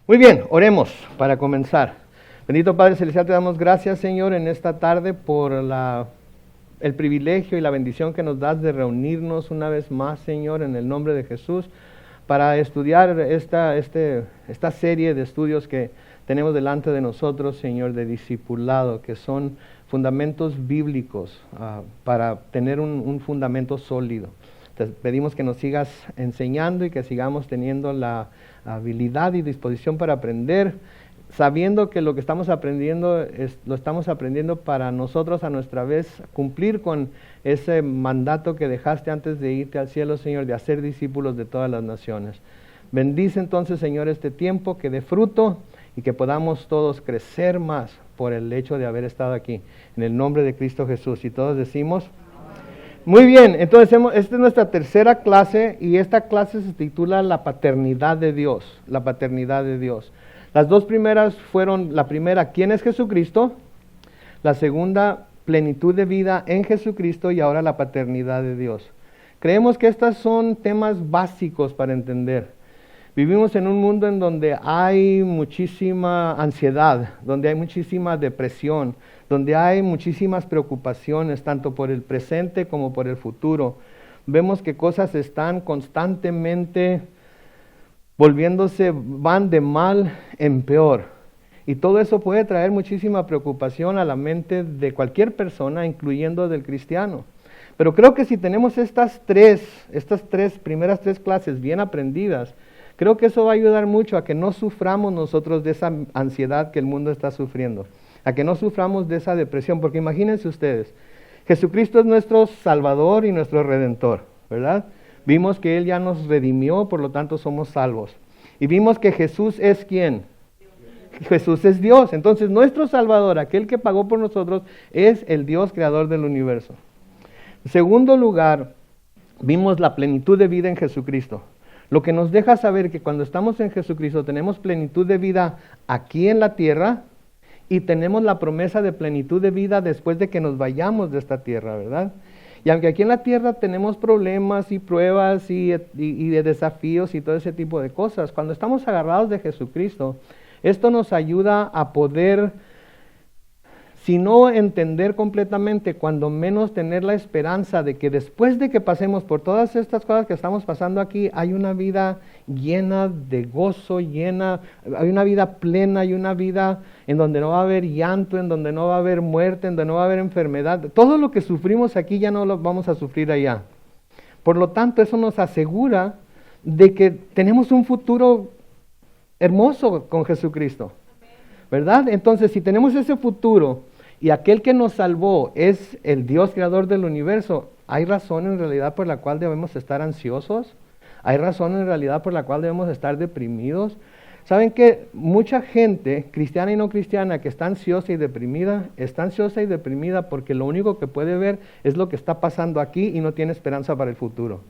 Muy bien, oremos para comenzar. Bendito Padre Celestial, te damos gracias, Señor, en esta tarde por el privilegio y la bendición que nos das de reunirnos una vez más, Señor, en el nombre de Jesús, para estudiar esta serie de estudios que tenemos delante de nosotros, Señor, de discipulado, que son fundamentos bíblicos para tener un fundamento sólido. Te pedimos que nos sigas enseñando y que sigamos teniendo la habilidad y disposición para aprender, sabiendo que lo que estamos aprendiendo lo estamos aprendiendo para nosotros a nuestra vez cumplir con ese mandato que dejaste antes de irte al cielo, Señor, de hacer discípulos de todas las naciones. Bendice entonces, Señor, este tiempo, que dé fruto y que podamos todos crecer más por el hecho de haber estado aquí. En el nombre de Cristo Jesús. Y todos decimos... Muy bien, entonces esta es nuestra tercera clase y esta clase se titula La paternidad de Dios, la paternidad de Dios. Las dos primeras fueron, la primera, ¿quién es Jesucristo? La segunda, plenitud de vida en Jesucristo, y ahora la paternidad de Dios. Creemos que estos son temas básicos para entender. Vivimos en un mundo en donde hay muchísima ansiedad, donde hay muchísima depresión, donde hay muchísimas preocupaciones, tanto por el presente como por el futuro. Vemos que cosas están constantemente van de mal en peor. Y todo eso puede traer muchísima preocupación a la mente de cualquier persona, incluyendo del cristiano. Pero creo que si tenemos estas primeras tres clases bien aprendidas, creo que eso va a ayudar mucho a que no suframos nosotros de esa ansiedad que el mundo está sufriendo, a que no suframos de esa depresión, porque imagínense ustedes, Jesucristo es nuestro Salvador y nuestro Redentor, ¿verdad? Vimos que Él ya nos redimió, por lo tanto somos salvos. Y vimos que Jesús es ¿quién? Jesús es Dios. Entonces nuestro Salvador, aquel que pagó por nosotros, es el Dios creador del universo. En segundo lugar, vimos la plenitud de vida en Jesucristo. Lo que nos deja saber que cuando estamos en Jesucristo tenemos plenitud de vida aquí en la tierra y tenemos la promesa de plenitud de vida después de que nos vayamos de esta tierra, ¿verdad? Y aunque aquí en la tierra tenemos problemas y pruebas y de desafíos y todo ese tipo de cosas, cuando estamos agarrados de Jesucristo, esto nos ayuda a poder, si no entender completamente, cuando menos tener la esperanza de que después de que pasemos por todas estas cosas que estamos pasando aquí, hay una vida llena de gozo, hay una vida plena, hay una vida en donde no va a haber llanto, en donde no va a haber muerte, en donde no va a haber enfermedad. Todo lo que sufrimos aquí ya no lo vamos a sufrir allá. Por lo tanto, eso nos asegura de que tenemos un futuro hermoso con Jesucristo, ¿verdad? Entonces, si tenemos ese futuro y aquel que nos salvó es el Dios creador del universo, ¿hay razón en realidad por la cual debemos estar ansiosos? ¿Hay razón en realidad por la cual debemos estar deprimidos? ¿Saben que mucha gente, cristiana y no cristiana, que está ansiosa y deprimida porque lo único que puede ver es lo que está pasando aquí y no tiene esperanza para el futuro?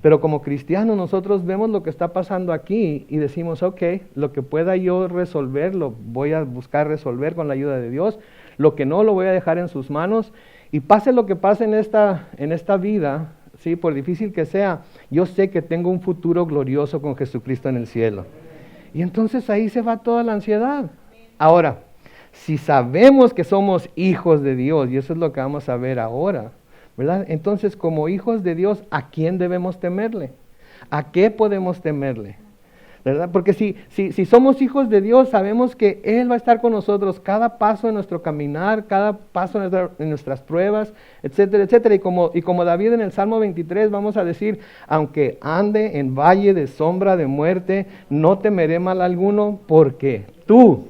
Pero como cristianos nosotros vemos lo que está pasando aquí y decimos, ok, lo que pueda yo resolver, lo voy a buscar resolver con la ayuda de Dios. Lo que no, lo voy a dejar en sus manos. Y pase lo que pase en esta vida, ¿sí? Por difícil que sea, yo sé que tengo un futuro glorioso con Jesucristo en el cielo. Y entonces ahí se va toda la ansiedad. Ahora, si sabemos que somos hijos de Dios, y eso es lo que vamos a ver ahora, ¿verdad? Entonces, como hijos de Dios, ¿a quién debemos temerle? ¿A qué podemos temerle? ¿Verdad? Porque si somos hijos de Dios, sabemos que Él va a estar con nosotros cada paso de nuestro caminar, cada paso en nuestras pruebas, etcétera, etcétera. Y como David en el Salmo 23 vamos a decir, aunque ande en valle de sombra de muerte, no temeré mal alguno, porque tú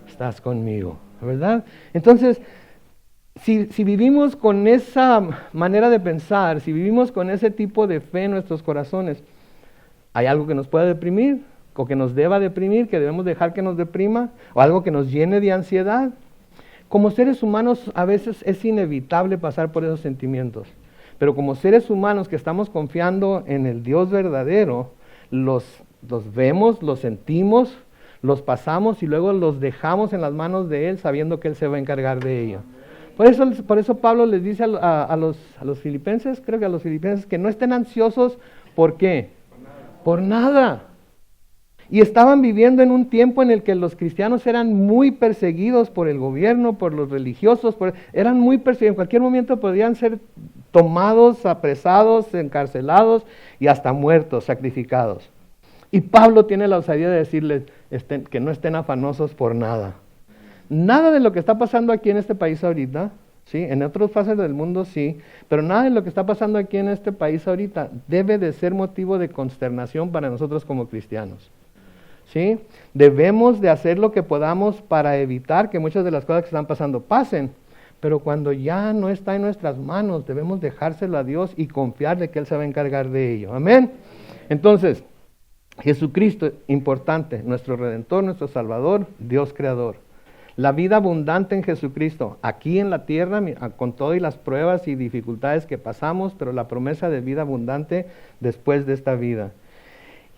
estás conmigo, ¿verdad? Entonces, si vivimos con esa manera de pensar, si vivimos con ese tipo de fe en nuestros corazones, ¿hay algo que nos pueda deprimir o que nos deba deprimir, que debemos dejar que nos deprima, o algo que nos llene de ansiedad? Como seres humanos a veces es inevitable pasar por esos sentimientos, pero como seres humanos que estamos confiando en el Dios verdadero, los vemos, los sentimos, los pasamos y luego los dejamos en las manos de Él sabiendo que Él se va a encargar de ello. Por eso Pablo les dice a los filipenses, creo que a los filipenses, que no estén ansiosos. ¿Por qué? Por nada. Y estaban viviendo en un tiempo en el que los cristianos eran muy perseguidos por el gobierno, por los religiosos, eran muy perseguidos. En cualquier momento podían ser tomados, apresados, encarcelados y hasta muertos, sacrificados. Y Pablo tiene la osadía de decirles que no estén afanosos por nada. Nada de lo que está pasando aquí en este país ahorita, ¿sí? En otras fases del mundo sí, pero nada de lo que está pasando aquí en este país ahorita debe de ser motivo de consternación para nosotros como cristianos. ¿Sí? Debemos de hacer lo que podamos para evitar que muchas de las cosas que están pasando pasen, pero cuando ya no está en nuestras manos, debemos dejárselo a Dios y confiar de que Él se va a encargar de ello. Amén. Entonces, Jesucristo, importante, nuestro Redentor, nuestro Salvador, Dios Creador. La vida abundante en Jesucristo, aquí en la tierra, con todas las pruebas y dificultades que pasamos, pero la promesa de vida abundante después de esta vida.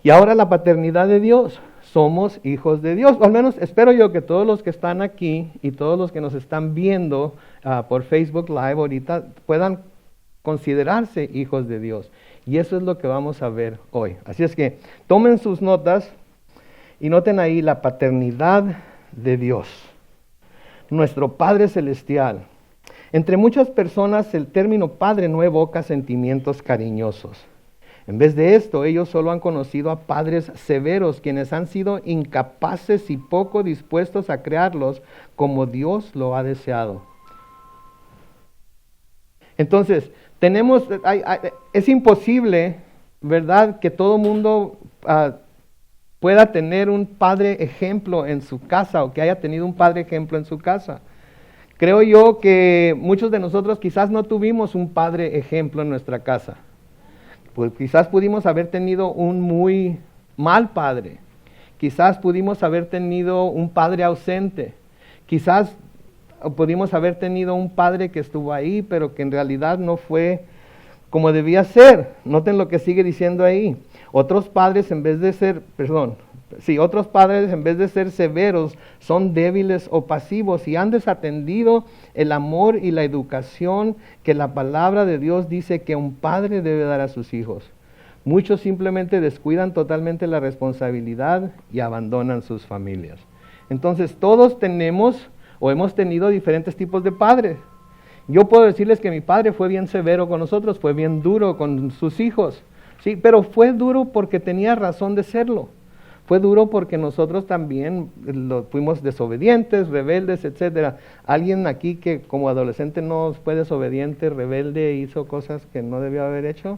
Y ahora la paternidad de Dios, somos hijos de Dios. O al menos espero yo que todos los que están aquí y todos los que nos están viendo por Facebook Live ahorita puedan considerarse hijos de Dios. Y eso es lo que vamos a ver hoy. Así es que tomen sus notas y noten ahí la paternidad de Dios, nuestro Padre Celestial. Entre muchas personas el término Padre no evoca sentimientos cariñosos. En vez de esto, ellos solo han conocido a padres severos, quienes han sido incapaces y poco dispuestos a crearlos como Dios lo ha deseado. Entonces, es imposible, ¿verdad?, que todo mundo pueda tener un padre ejemplo en su casa o que haya tenido un padre ejemplo en su casa. Creo yo que muchos de nosotros quizás no tuvimos un padre ejemplo en nuestra casa. Pues quizás pudimos haber tenido un muy mal padre. Quizás pudimos haber tenido un padre ausente. Quizás pudimos haber tenido un padre que estuvo ahí, pero que en realidad no fue como debía ser. Noten lo que sigue diciendo ahí. Otros padres en vez de ser severos, son débiles o pasivos y han desatendido el amor y la educación que la palabra de Dios dice que un padre debe dar a sus hijos. Muchos simplemente descuidan totalmente la responsabilidad y abandonan sus familias. Entonces todos tenemos o hemos tenido diferentes tipos de padres. Yo puedo decirles que mi padre fue bien severo con nosotros, fue bien duro con sus hijos. Sí, pero fue duro porque tenía razón de serlo. Fue duro porque nosotros también fuimos desobedientes, rebeldes, etc. ¿Alguien aquí que como adolescente no fue desobediente, rebelde, hizo cosas que no debió haber hecho?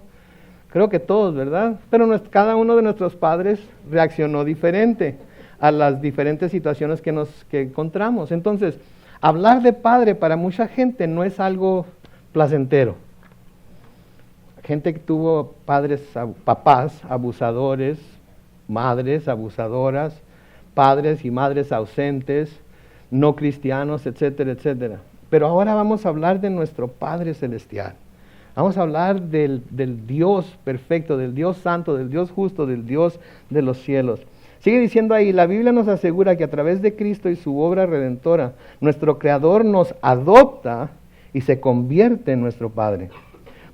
Creo que todos, ¿verdad? Pero cada uno de nuestros padres reaccionó diferente a las diferentes situaciones que encontramos. Entonces, hablar de padre para mucha gente no es algo placentero. Gente que tuvo papás abusadores, madres abusadoras, padres y madres ausentes, no cristianos, etcétera, etcétera. Pero ahora vamos a hablar de nuestro Padre Celestial. Vamos a hablar del Dios perfecto, del Dios santo, del Dios justo, del Dios de los cielos. Sigue diciendo ahí, la Biblia nos asegura que a través de Cristo y su obra redentora, nuestro Creador nos adopta y se convierte en nuestro Padre.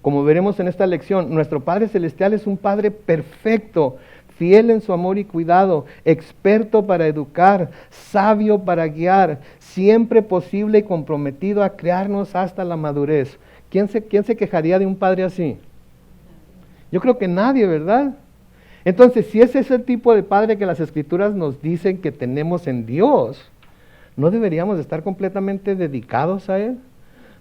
Como veremos en esta lección, nuestro Padre Celestial es un Padre perfecto, fiel en su amor y cuidado, experto para educar, sabio para guiar, siempre posible y comprometido a crearnos hasta la madurez. ¿Quién se quejaría de un padre así? Yo creo que nadie, ¿verdad? Entonces, si ese es el tipo de padre que las Escrituras nos dicen que tenemos en Dios, ¿no deberíamos estar completamente dedicados a Él?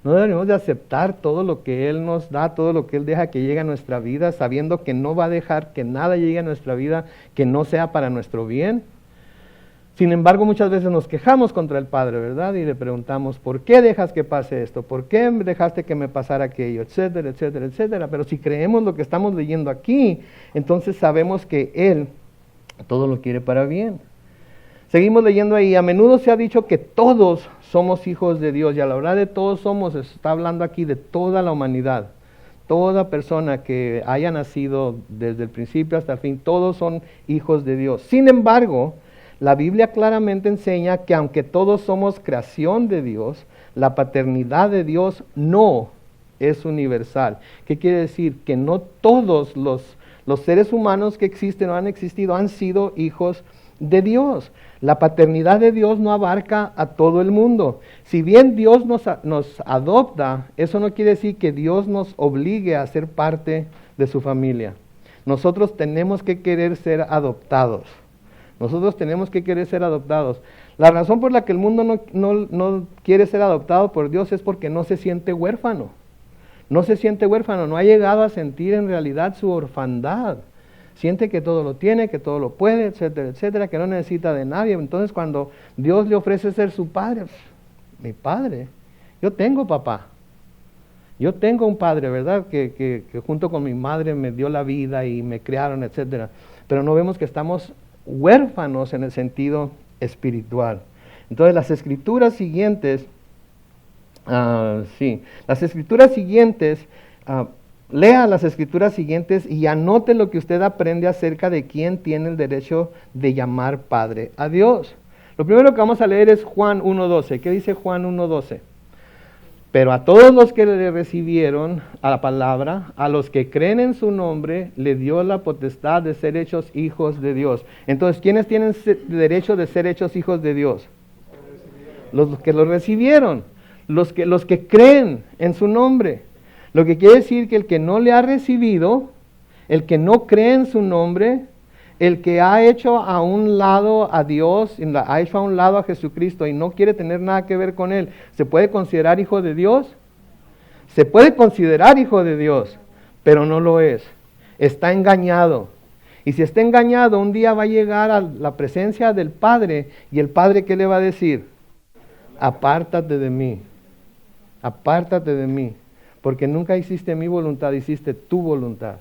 ¿No deberíamos de aceptar todo lo que Él nos da, todo lo que Él deja que llegue a nuestra vida, sabiendo que no va a dejar que nada llegue a nuestra vida que no sea para nuestro bien? Sin embargo, muchas veces nos quejamos contra el Padre, ¿verdad? Y le preguntamos, ¿por qué dejas que pase esto? ¿Por qué dejaste que me pasara aquello? Etcétera, etcétera, etcétera. Pero si creemos lo que estamos leyendo aquí, entonces sabemos que Él todo lo quiere para bien. Seguimos leyendo ahí, a menudo se ha dicho que todos somos hijos de Dios, y a la hora de todos somos, está hablando aquí de toda la humanidad. Toda persona que haya nacido desde el principio hasta el fin, todos son hijos de Dios. Sin embargo, la Biblia claramente enseña que aunque todos somos creación de Dios, la paternidad de Dios no es universal. ¿Qué quiere decir? Que no todos los seres humanos que existen o han existido han sido hijos de Dios. La paternidad de Dios no abarca a todo el mundo. Si bien Dios nos adopta, eso no quiere decir que Dios nos obligue a ser parte de su familia. Nosotros tenemos que querer ser adoptados. Nosotros tenemos que querer ser adoptados. La razón por la que el mundo no quiere ser adoptado por Dios es porque no se siente huérfano. No se siente huérfano, no ha llegado a sentir en realidad su orfandad. Siente que todo lo tiene, que todo lo puede, etcétera, etcétera, que no necesita de nadie. Entonces cuando Dios le ofrece ser su padre, mi padre, yo tengo papá. Yo tengo un padre, ¿verdad? Que junto con mi madre me dio la vida y me criaron, etcétera. Pero no vemos que estamos huérfanos en el sentido espiritual. Entonces las escrituras siguientes, lea las escrituras siguientes y anote lo que usted aprende acerca de quién tiene el derecho de llamar Padre a Dios. Lo primero que vamos a leer es Juan 1:12. ¿Qué dice Juan 1:12? Pero a todos los que le recibieron a la palabra, a los que creen en su nombre, le dio la potestad de ser hechos hijos de Dios. Entonces, ¿quiénes tienen derecho de ser hechos hijos de Dios? Los que lo recibieron, los que creen en su nombre. Lo que quiere decir que el que no le ha recibido, el que no cree en su nombre, el que ha hecho a un lado a Dios, ha hecho a un lado a Jesucristo y no quiere tener nada que ver con Él, ¿se puede considerar hijo de Dios? Se puede considerar hijo de Dios, pero no lo es. Está engañado. Y si está engañado, un día va a llegar a la presencia del Padre, y el Padre, ¿qué le va a decir? Apártate de mí, porque nunca hiciste mi voluntad, hiciste tu voluntad.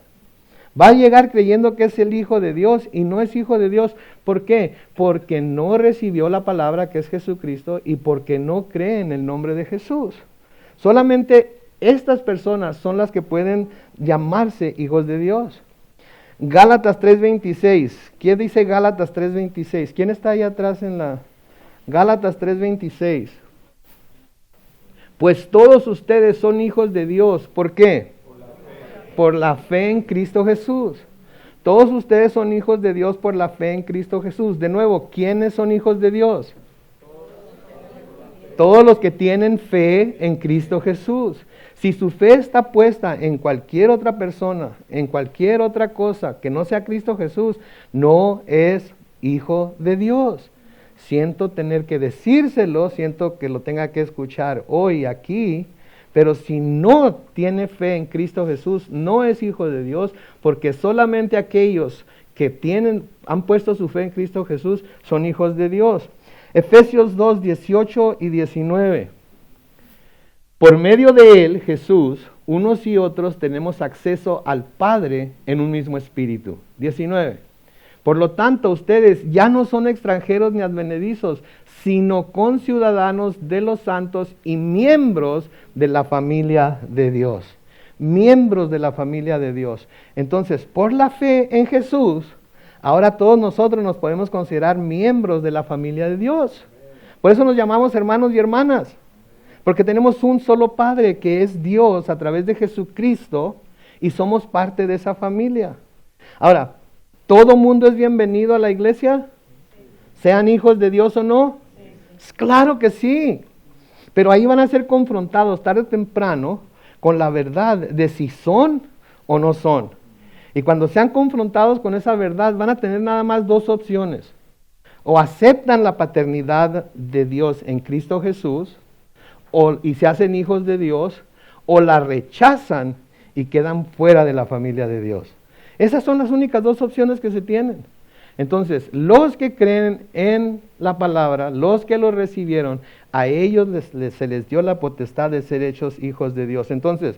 Va a llegar creyendo que es el Hijo de Dios y no es Hijo de Dios. ¿Por qué? Porque no recibió la palabra que es Jesucristo y porque no cree en el nombre de Jesús. Solamente estas personas son las que pueden llamarse hijos de Dios. Gálatas 3:26. ¿Qué dice Gálatas 3:26? ¿Quién está ahí atrás en la Gálatas 3:26? Pues todos ustedes son hijos de Dios. ¿Por qué? Por la fe en Cristo Jesús. Todos ustedes son hijos de Dios por la fe en Cristo Jesús. De nuevo, ¿quiénes son hijos de Dios? Todos los que tienen fe en Cristo Jesús. Si su fe está puesta en cualquier otra persona, en cualquier otra cosa que no sea Cristo Jesús, no es hijo de Dios. Siento tener que decírselo, siento que lo tenga que escuchar hoy aquí, pero si no tiene fe en Cristo Jesús, no es hijo de Dios, porque solamente aquellos que han puesto su fe en Cristo Jesús son hijos de Dios. Efesios 2:18 y 19. Por medio de Él, Jesús, unos y otros tenemos acceso al Padre en un mismo espíritu. 19. Por lo tanto, ustedes ya no son extranjeros ni advenedizos, sino conciudadanos de los santos y miembros de la familia de Dios. Miembros de la familia de Dios. Entonces, por la fe en Jesús, ahora todos nosotros nos podemos considerar miembros de la familia de Dios. Por eso nos llamamos hermanos y hermanas. Porque tenemos un solo Padre que es Dios a través de Jesucristo y somos parte de esa familia. Ahora, ¿todo mundo es bienvenido a la iglesia? ¿Sean hijos de Dios o no? Claro que sí, pero ahí van a ser confrontados tarde o temprano con la verdad de si son o no son. Y cuando sean confrontados con esa verdad van a tener nada más dos opciones. O aceptan la paternidad de Dios en Cristo Jesús y se hacen hijos de Dios, o la rechazan y quedan fuera de la familia de Dios. Esas son las únicas dos opciones que se tienen. Entonces, los que creen en la palabra, los que lo recibieron, a ellos se les dio la potestad de ser hechos hijos de Dios. Entonces,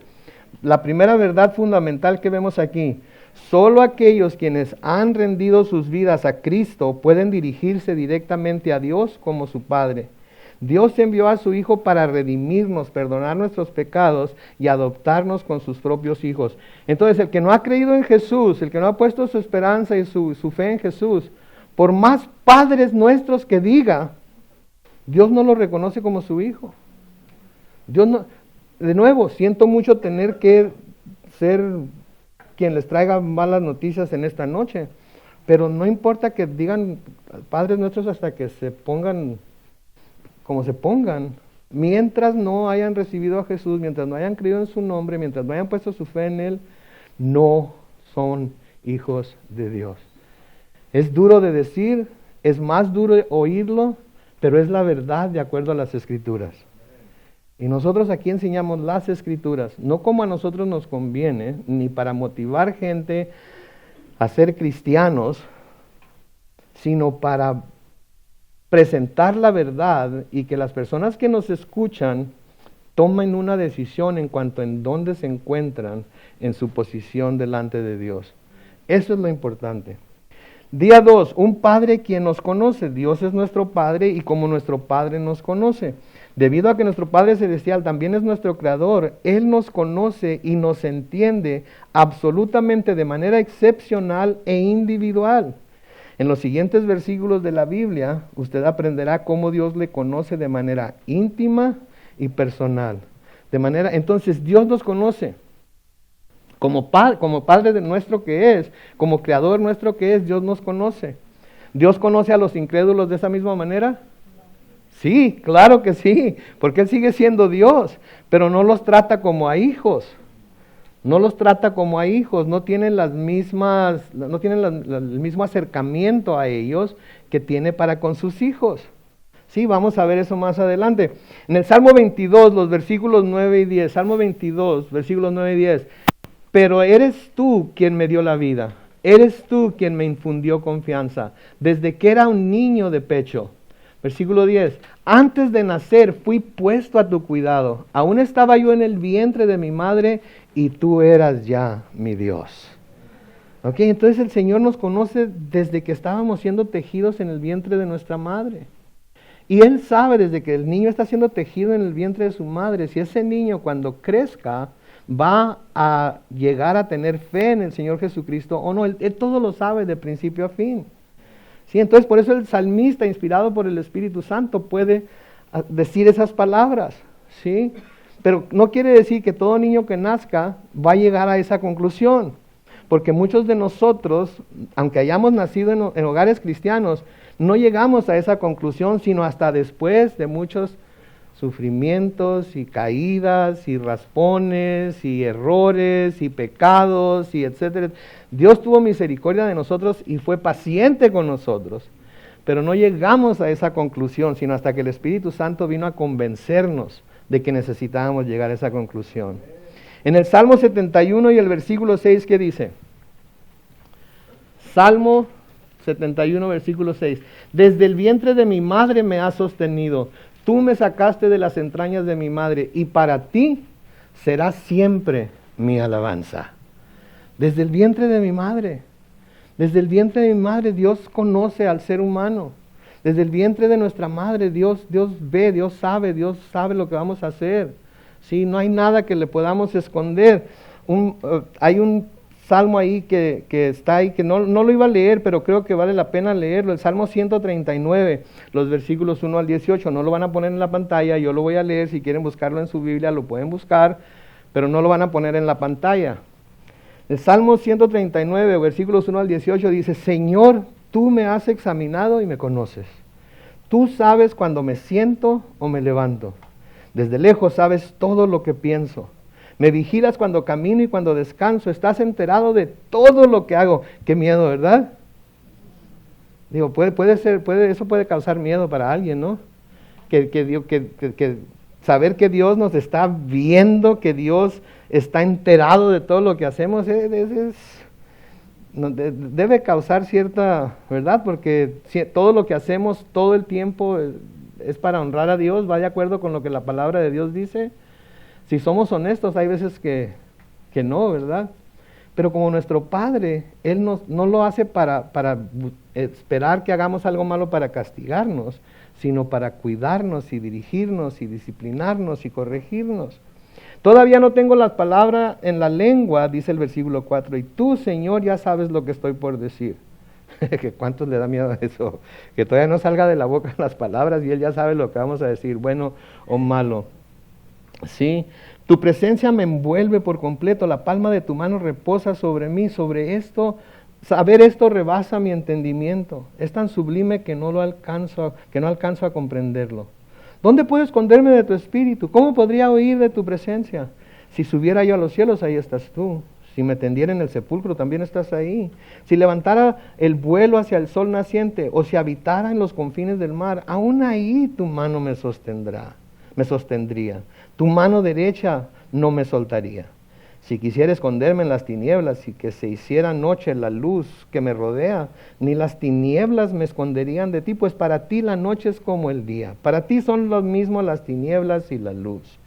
la primera verdad fundamental que vemos aquí, solo aquellos quienes han rendido sus vidas a Cristo pueden dirigirse directamente a Dios como su Padre. Dios envió a su Hijo para redimirnos, perdonar nuestros pecados y adoptarnos con sus propios hijos. Entonces, el que no ha creído en Jesús, el que no ha puesto su esperanza y su fe en Jesús, por más padres nuestros que diga, Dios no lo reconoce como su hijo. Dios no, de nuevo, siento mucho tener que ser quien les traiga malas noticias en esta noche, pero no importa que digan Padres Nuestros hasta que se pongan como se pongan, mientras no hayan recibido a Jesús, mientras no hayan creído en su nombre, mientras no hayan puesto su fe en Él, no son hijos de Dios. Es duro de decir, es más duro de oírlo, pero es la verdad de acuerdo a las Escrituras. Y nosotros aquí enseñamos las Escrituras, no como a nosotros nos conviene, ni para motivar gente a ser cristianos, sino para presentar la verdad y que las personas que nos escuchan tomen una decisión en cuanto en dónde se encuentran en su posición delante de Dios. Eso es lo importante. Día 2, un Padre quien nos conoce. Dios es nuestro Padre y como nuestro Padre nos conoce. Debido a que nuestro Padre Celestial también es nuestro Creador, Él nos conoce y nos entiende absolutamente de manera excepcional e individual. En los siguientes versículos de la Biblia, usted aprenderá cómo Dios le conoce de manera íntima y personal. Entonces Dios nos conoce. Como Padre de nuestro que es, como Creador nuestro que es, Dios nos conoce. ¿Dios conoce a los incrédulos de esa misma manera? Sí, claro que sí, porque Él sigue siendo Dios, pero no los trata como a hijos. No los trata como a hijos, no tienen el mismo acercamiento a ellos que tiene para con sus hijos. Sí, vamos a ver eso más adelante. En el Salmo 22, los versículos 9 y 10, Salmo 22, versículos 9 y 10. Pero eres tú quien me dio la vida, eres tú quien me infundió confianza, desde que era un niño de pecho. Versículo 10, antes de nacer fui puesto a tu cuidado, aún estaba yo en el vientre de mi madre y tú eras ya mi Dios. Ok, entonces el Señor nos conoce desde que estábamos siendo tejidos en el vientre de nuestra madre. Y Él sabe desde que el niño está siendo tejido en el vientre de su madre, si ese niño cuando crezca va a llegar a tener fe en el Señor Jesucristo o no. Él todo lo sabe de principio a fin. ¿Sí? Entonces por eso el salmista, inspirado por el Espíritu Santo, puede decir esas palabras. ¿Sí? Pero no quiere decir que todo niño que nazca va a llegar a esa conclusión. Porque muchos de nosotros, aunque hayamos nacido en hogares cristianos, no llegamos a esa conclusión sino hasta después de muchos sufrimientos y caídas y raspones y errores y pecados y etcétera. Dios tuvo misericordia de nosotros y fue paciente con nosotros, pero no llegamos a esa conclusión sino hasta que el Espíritu Santo vino a convencernos de que necesitábamos llegar a esa conclusión. En el Salmo 71 y el versículo 6, ¿qué dice? Salmo 71, versículo 6. Desde el vientre de mi madre me has sostenido. Tú me sacaste de las entrañas de mi madre y para ti será siempre mi alabanza. Desde el vientre de mi madre. Desde el vientre de mi madre Dios conoce al ser humano. Desde el vientre de nuestra madre Dios ve, Dios sabe lo que vamos a hacer. ¿Sí? No hay nada que le podamos esconder. Hay un salmo ahí que está ahí, que no lo iba a leer, pero creo que vale la pena leerlo. El Salmo 139, los versículos 1 al 18. No lo van a poner en la pantalla, yo lo voy a leer. Si quieren buscarlo en su Biblia, lo pueden buscar, pero no lo van a poner en la pantalla. El Salmo 139, versículos 1 al 18 dice: Señor, tú me has examinado y me conoces. Tú sabes cuando me siento o me levanto. Desde lejos sabes todo lo que pienso. Me vigilas cuando camino y cuando descanso. Estás enterado de todo lo que hago. Qué miedo, ¿verdad? Digo, eso puede causar miedo para alguien, ¿no? Que saber que Dios nos está viendo, que Dios está enterado de todo lo que hacemos, debe causar cierta, ¿verdad? Porque todo lo que hacemos todo el tiempo es para honrar a Dios, va de acuerdo con lo que la palabra de Dios dice. Si somos honestos, hay veces que no, ¿verdad? Pero como nuestro Padre, Él no lo hace para esperar que hagamos algo malo para castigarnos, sino para cuidarnos y dirigirnos y disciplinarnos y corregirnos. Todavía no tengo las palabras en la lengua, dice el versículo 4, y tú, Señor, ya sabes lo que estoy por decir. ¿Que cuántos le da miedo a eso? Que todavía no salga de la boca las palabras y Él ya sabe lo que vamos a decir, bueno o malo. Sí, tu presencia me envuelve por completo, la palma de tu mano reposa sobre mí, sobre esto, saber esto rebasa mi entendimiento, es tan sublime que no alcanzo a comprenderlo. ¿Dónde puedo esconderme de tu espíritu? ¿Cómo podría huir de tu presencia? Si subiera yo a los cielos, ahí estás tú. Si me tendiera en el sepulcro, también estás ahí. Si levantara el vuelo hacia el sol naciente, o si habitara en los confines del mar, aún ahí tu mano me sostendría. Tu mano derecha no me soltaría. Si quisiera esconderme en las tinieblas y que se hiciera noche la luz que me rodea, ni las tinieblas me esconderían de ti, pues para ti la noche es como el día. Para ti son lo mismo las tinieblas y la luz.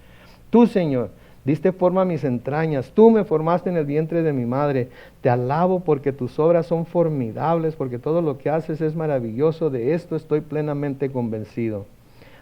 Tú, Señor, diste forma a mis entrañas, tú me formaste en el vientre de mi madre. Te alabo porque tus obras son formidables, porque todo lo que haces es maravilloso. De esto estoy plenamente convencido.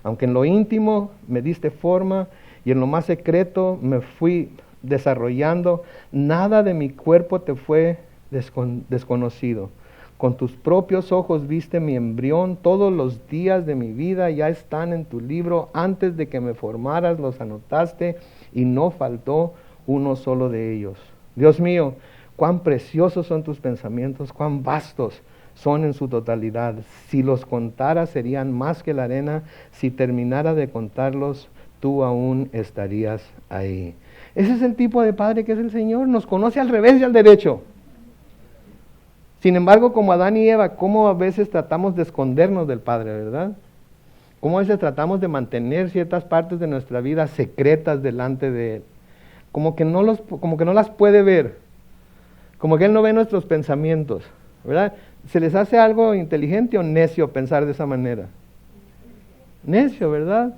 Aunque en lo íntimo me diste forma y en lo más secreto me fui desarrollando, nada de mi cuerpo te fue desconocido. Con tus propios ojos viste mi embrión, todos los días de mi vida ya están en tu libro, antes de que me formaras los anotaste y no faltó uno solo de ellos. Dios mío, cuán preciosos son tus pensamientos, cuán vastos son en su totalidad. Si los contara serían más que la arena, si terminara de contarlos, tú aún estarías ahí. Ese es el tipo de Padre que es el Señor, nos conoce al revés y al derecho. Sin embargo, como Adán y Eva, cómo a veces tratamos de escondernos del Padre, ¿verdad? Cómo a veces tratamos de mantener ciertas partes de nuestra vida secretas delante de Él. Como que no las puede ver. Como que Él no ve nuestros pensamientos, ¿verdad? ¿Se les hace algo inteligente o necio pensar de esa manera? Necio, ¿verdad?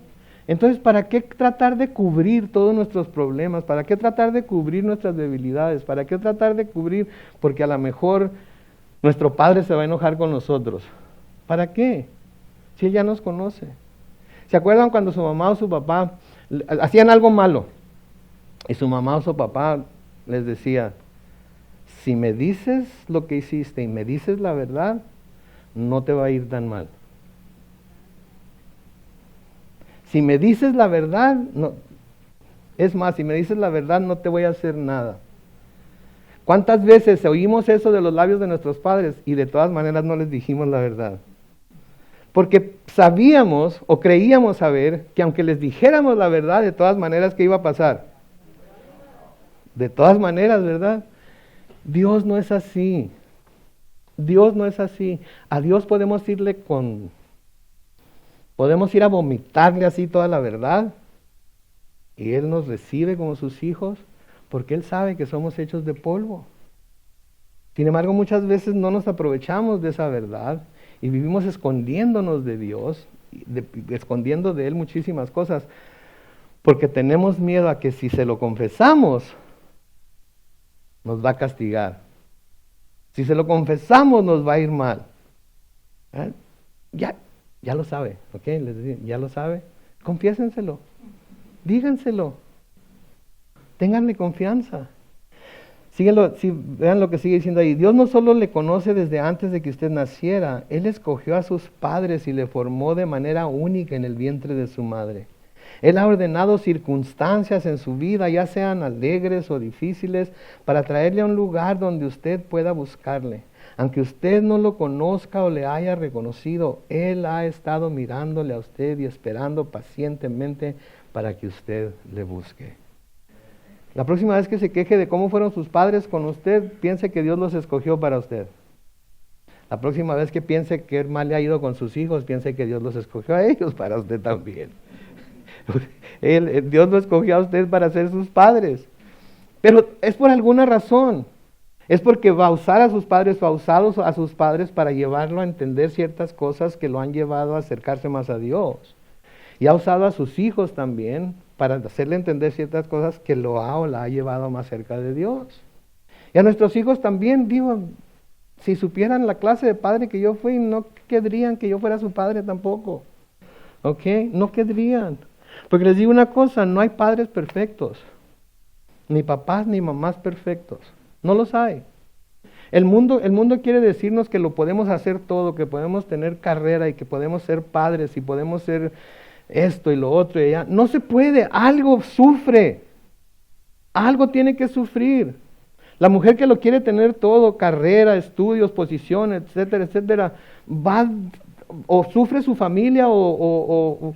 Entonces, ¿para qué tratar de cubrir todos nuestros problemas? ¿Para qué tratar de cubrir nuestras debilidades? ¿Para qué tratar de cubrir? Porque a lo mejor nuestro Padre se va a enojar con nosotros. ¿Para qué? Si Él ya nos conoce. ¿Se acuerdan cuando su mamá o su papá hacían algo malo? Y su mamá o su papá les decía, si me dices lo que hiciste y me dices la verdad, no te va a ir tan mal. Si me dices la verdad, no. Es más, si me dices la verdad, no te voy a hacer nada. ¿Cuántas veces oímos eso de los labios de nuestros padres y de todas maneras no les dijimos la verdad? Porque sabíamos o creíamos saber que aunque les dijéramos la verdad, de todas maneras, ¿qué iba a pasar? De todas maneras, ¿verdad? Dios no es así. Dios no es así. A Dios podemos ir a vomitarle así toda la verdad y Él nos recibe como sus hijos porque Él sabe que somos hechos de polvo. Sin embargo, muchas veces no nos aprovechamos de esa verdad y vivimos escondiéndonos de Dios, escondiendo de Él muchísimas cosas, porque tenemos miedo a que si se lo confesamos, nos va a castigar. Si se lo confesamos, nos va a ir mal. ¿Eh? Ya lo sabe, ¿ok? Les decía, ya lo sabe. Confiésenselo, díganselo, ténganle confianza. Vean lo que sigue diciendo ahí. Dios no solo le conoce desde antes de que usted naciera, Él escogió a sus padres y le formó de manera única en el vientre de su madre. Él ha ordenado circunstancias en su vida, ya sean alegres o difíciles, para traerle a un lugar donde usted pueda buscarle. Aunque usted no lo conozca o le haya reconocido, Él ha estado mirándole a usted y esperando pacientemente para que usted le busque. La próxima vez que se queje de cómo fueron sus padres con usted, piense que Dios los escogió para usted. La próxima vez que piense que mal le ha ido con sus hijos, piense que Dios los escogió a ellos para usted también. Dios lo escogió a usted para ser sus padres. Pero es por alguna razón. Es porque va a usar a sus padres o ha usado a sus padres para llevarlo a entender ciertas cosas que lo han llevado a acercarse más a Dios. Y ha usado a sus hijos también para hacerle entender ciertas cosas que lo ha o la ha llevado más cerca de Dios. Y a nuestros hijos también, digo, si supieran la clase de padre que yo fui, no querrían que yo fuera su padre tampoco. ¿Ok? No querrían. Porque les digo una cosa, no hay padres perfectos. Ni papás ni mamás perfectos. No los hay. El mundo quiere decirnos que lo podemos hacer todo, que podemos tener carrera y que podemos ser padres y podemos ser esto y lo otro y allá. No se puede, algo sufre, algo tiene que sufrir. La mujer que lo quiere tener todo, carrera, estudios, posición, etcétera, etcétera, va o sufre su familia o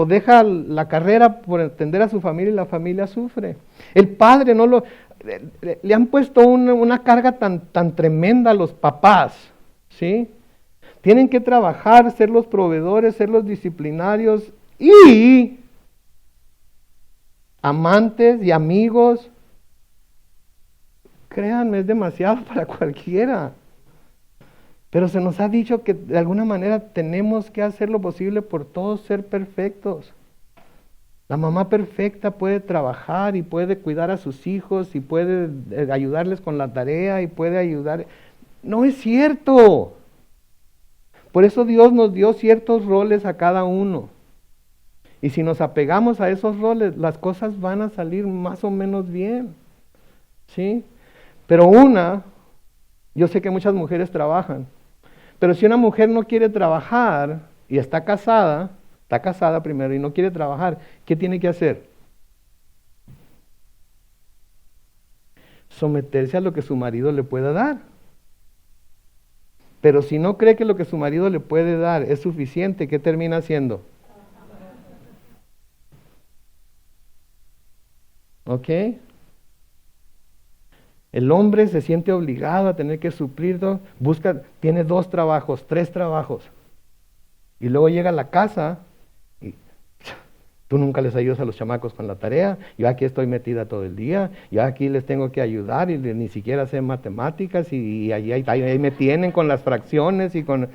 deja la carrera por atender a su familia y la familia sufre. El padre le han puesto una carga tan tremenda a los papás, ¿sí? Tienen que trabajar, ser los proveedores, ser los disciplinarios y amantes y amigos. Créanme, es demasiado para cualquiera. Pero se nos ha dicho que de alguna manera tenemos que hacer lo posible por todos ser perfectos. La mamá perfecta puede trabajar y puede cuidar a sus hijos y puede ayudarles con la tarea y puede ayudar. No es cierto. Por eso Dios nos dio ciertos roles a cada uno. Y si nos apegamos a esos roles, las cosas van a salir más o menos bien. ¿Sí? Pero yo sé que muchas mujeres trabajan, pero si una mujer no quiere trabajar y está casada primero y no quiere trabajar, ¿qué tiene que hacer? Someterse a lo que su marido le pueda dar. Pero si no cree que lo que su marido le puede dar es suficiente, ¿qué termina haciendo? ¿Ok? El hombre se siente obligado a tener que suplir, tiene 2 trabajos, 3 trabajos. Y luego llega a la casa y tú nunca les ayudas a los chamacos con la tarea, yo aquí estoy metida todo el día, yo aquí les tengo que ayudar y ni siquiera sé matemáticas y ahí me tienen con las fracciones y con...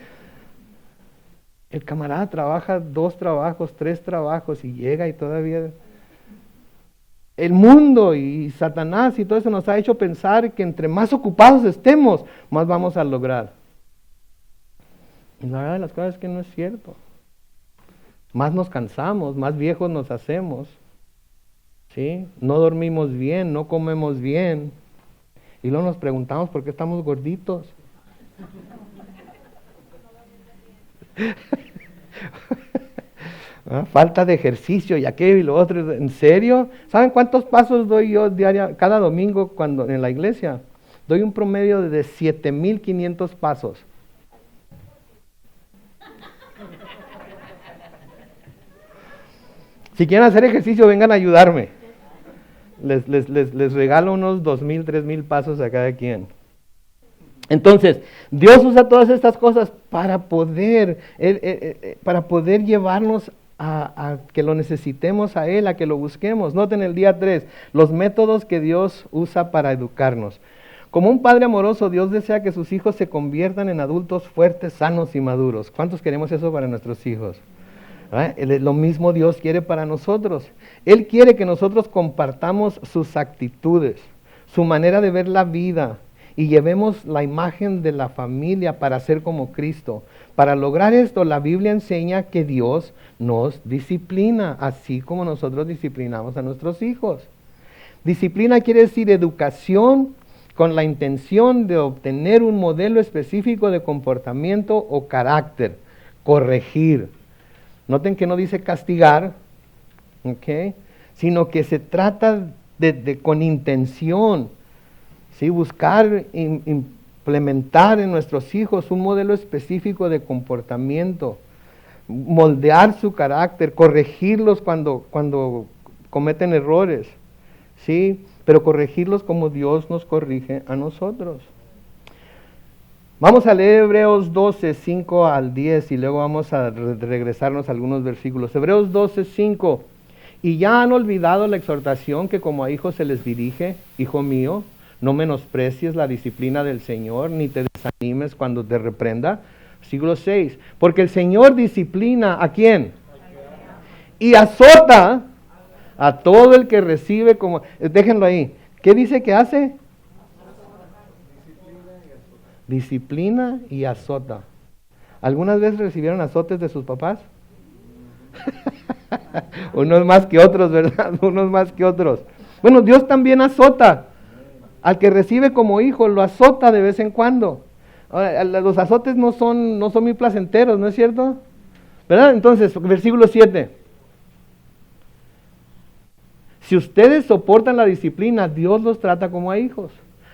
El camarada trabaja 2 trabajos, 3 trabajos y llega y todavía... El mundo y Satanás y todo eso nos ha hecho pensar que entre más ocupados estemos, más vamos a lograr. Y la verdad de las cosas es que no es cierto. Más nos cansamos, más viejos nos hacemos. ¿Sí? No dormimos bien, no comemos bien. Y luego nos preguntamos por qué estamos gorditos. Falta de ejercicio y aquello y lo otro. ¿En serio? ¿Saben cuántos pasos doy yo cada domingo cuando en la iglesia? Doy un promedio de 7,500 pasos. Si quieren hacer ejercicio, vengan a ayudarme. Les regalo unos 2,000, 3,000 pasos a cada quien. Entonces, Dios usa todas estas cosas para poder llevarnos a que lo necesitemos a Él, a que lo busquemos. Noten el día 3, los métodos que Dios usa para educarnos. Como un padre amoroso, Dios desea que sus hijos se conviertan en adultos fuertes, sanos y maduros. ¿Cuántos queremos eso para nuestros hijos? Lo mismo Dios quiere para nosotros. Él quiere que nosotros compartamos sus actitudes, su manera de ver la vida, y llevemos la imagen de la familia para ser como Cristo. Para lograr esto, la Biblia enseña que Dios nos disciplina, así como nosotros disciplinamos a nuestros hijos. Disciplina quiere decir educación con la intención de obtener un modelo específico de comportamiento o carácter, corregir. Noten que no dice castigar, ¿okay? Sino que se trata con intención. ¿Sí? Buscar implementar en nuestros hijos un modelo específico de comportamiento, moldear su carácter, corregirlos cuando cometen errores, ¿sí? Pero corregirlos como Dios nos corrige a nosotros. Vamos a leer Hebreos 12, 5 al 10 y luego vamos a regresarnos a algunos versículos. Hebreos 12, 5. Y ya han olvidado la exhortación que como a hijos se les dirige, hijo mío, no menosprecies la disciplina del Señor, ni te desanimes cuando te reprenda. Versículo 6. Porque el Señor disciplina ¿a quién? Y azota a todo el que recibe como... Déjenlo ahí. ¿Qué dice que hace? Disciplina y azota. ¿Algunas veces recibieron azotes de sus papás? Unos más que otros, ¿verdad? Unos más que otros. Bueno, Dios también azota. Al que recibe como hijo, lo azota de vez en cuando. Ahora, los azotes no son muy placenteros, ¿no es cierto? ¿Verdad? Entonces, versículo 7. Si ustedes soportan la disciplina, Dios los trata como a hijos.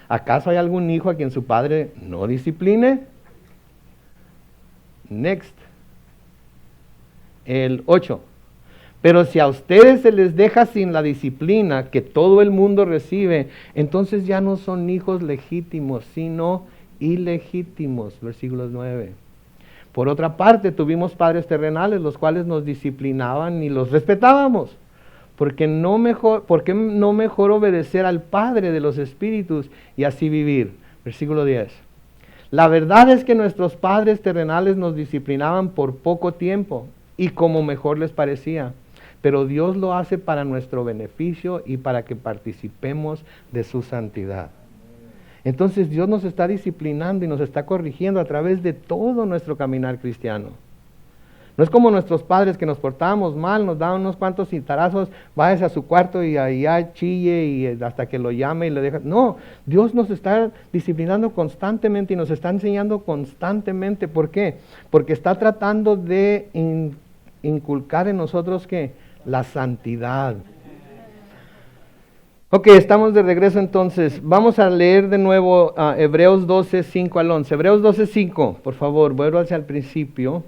¿Acaso hay algún hijo a quien su padre no discipline? Next. El 8. Pero si a ustedes se les deja sin la disciplina que todo el mundo recibe, entonces ya no son hijos legítimos, sino ilegítimos. Versículo 9. Por otra parte, tuvimos padres terrenales, los cuales nos disciplinaban y los respetábamos. ¿Por qué no mejor obedecer al Padre de los Espíritus y así vivir? Versículo 10. La verdad es que nuestros padres terrenales nos disciplinaban por poco tiempo y como mejor les parecía. Pero Dios lo hace para nuestro beneficio y para que participemos de su santidad. Entonces Dios nos está disciplinando y nos está corrigiendo a través de todo nuestro caminar cristiano. No es como nuestros padres que nos portábamos mal, nos daban unos cuantos cintarazos, váyase a su cuarto y allá chille y hasta que lo llame y le deja. No, Dios nos está disciplinando constantemente y nos está enseñando constantemente. ¿Por qué? Porque está tratando de inculcar en nosotros ¿qué? La santidad. Ok, estamos de regreso entonces. Vamos a leer de nuevo Hebreos 12, 5 al 11. Hebreos 12, 5, por favor, vuelvo hacia el principio.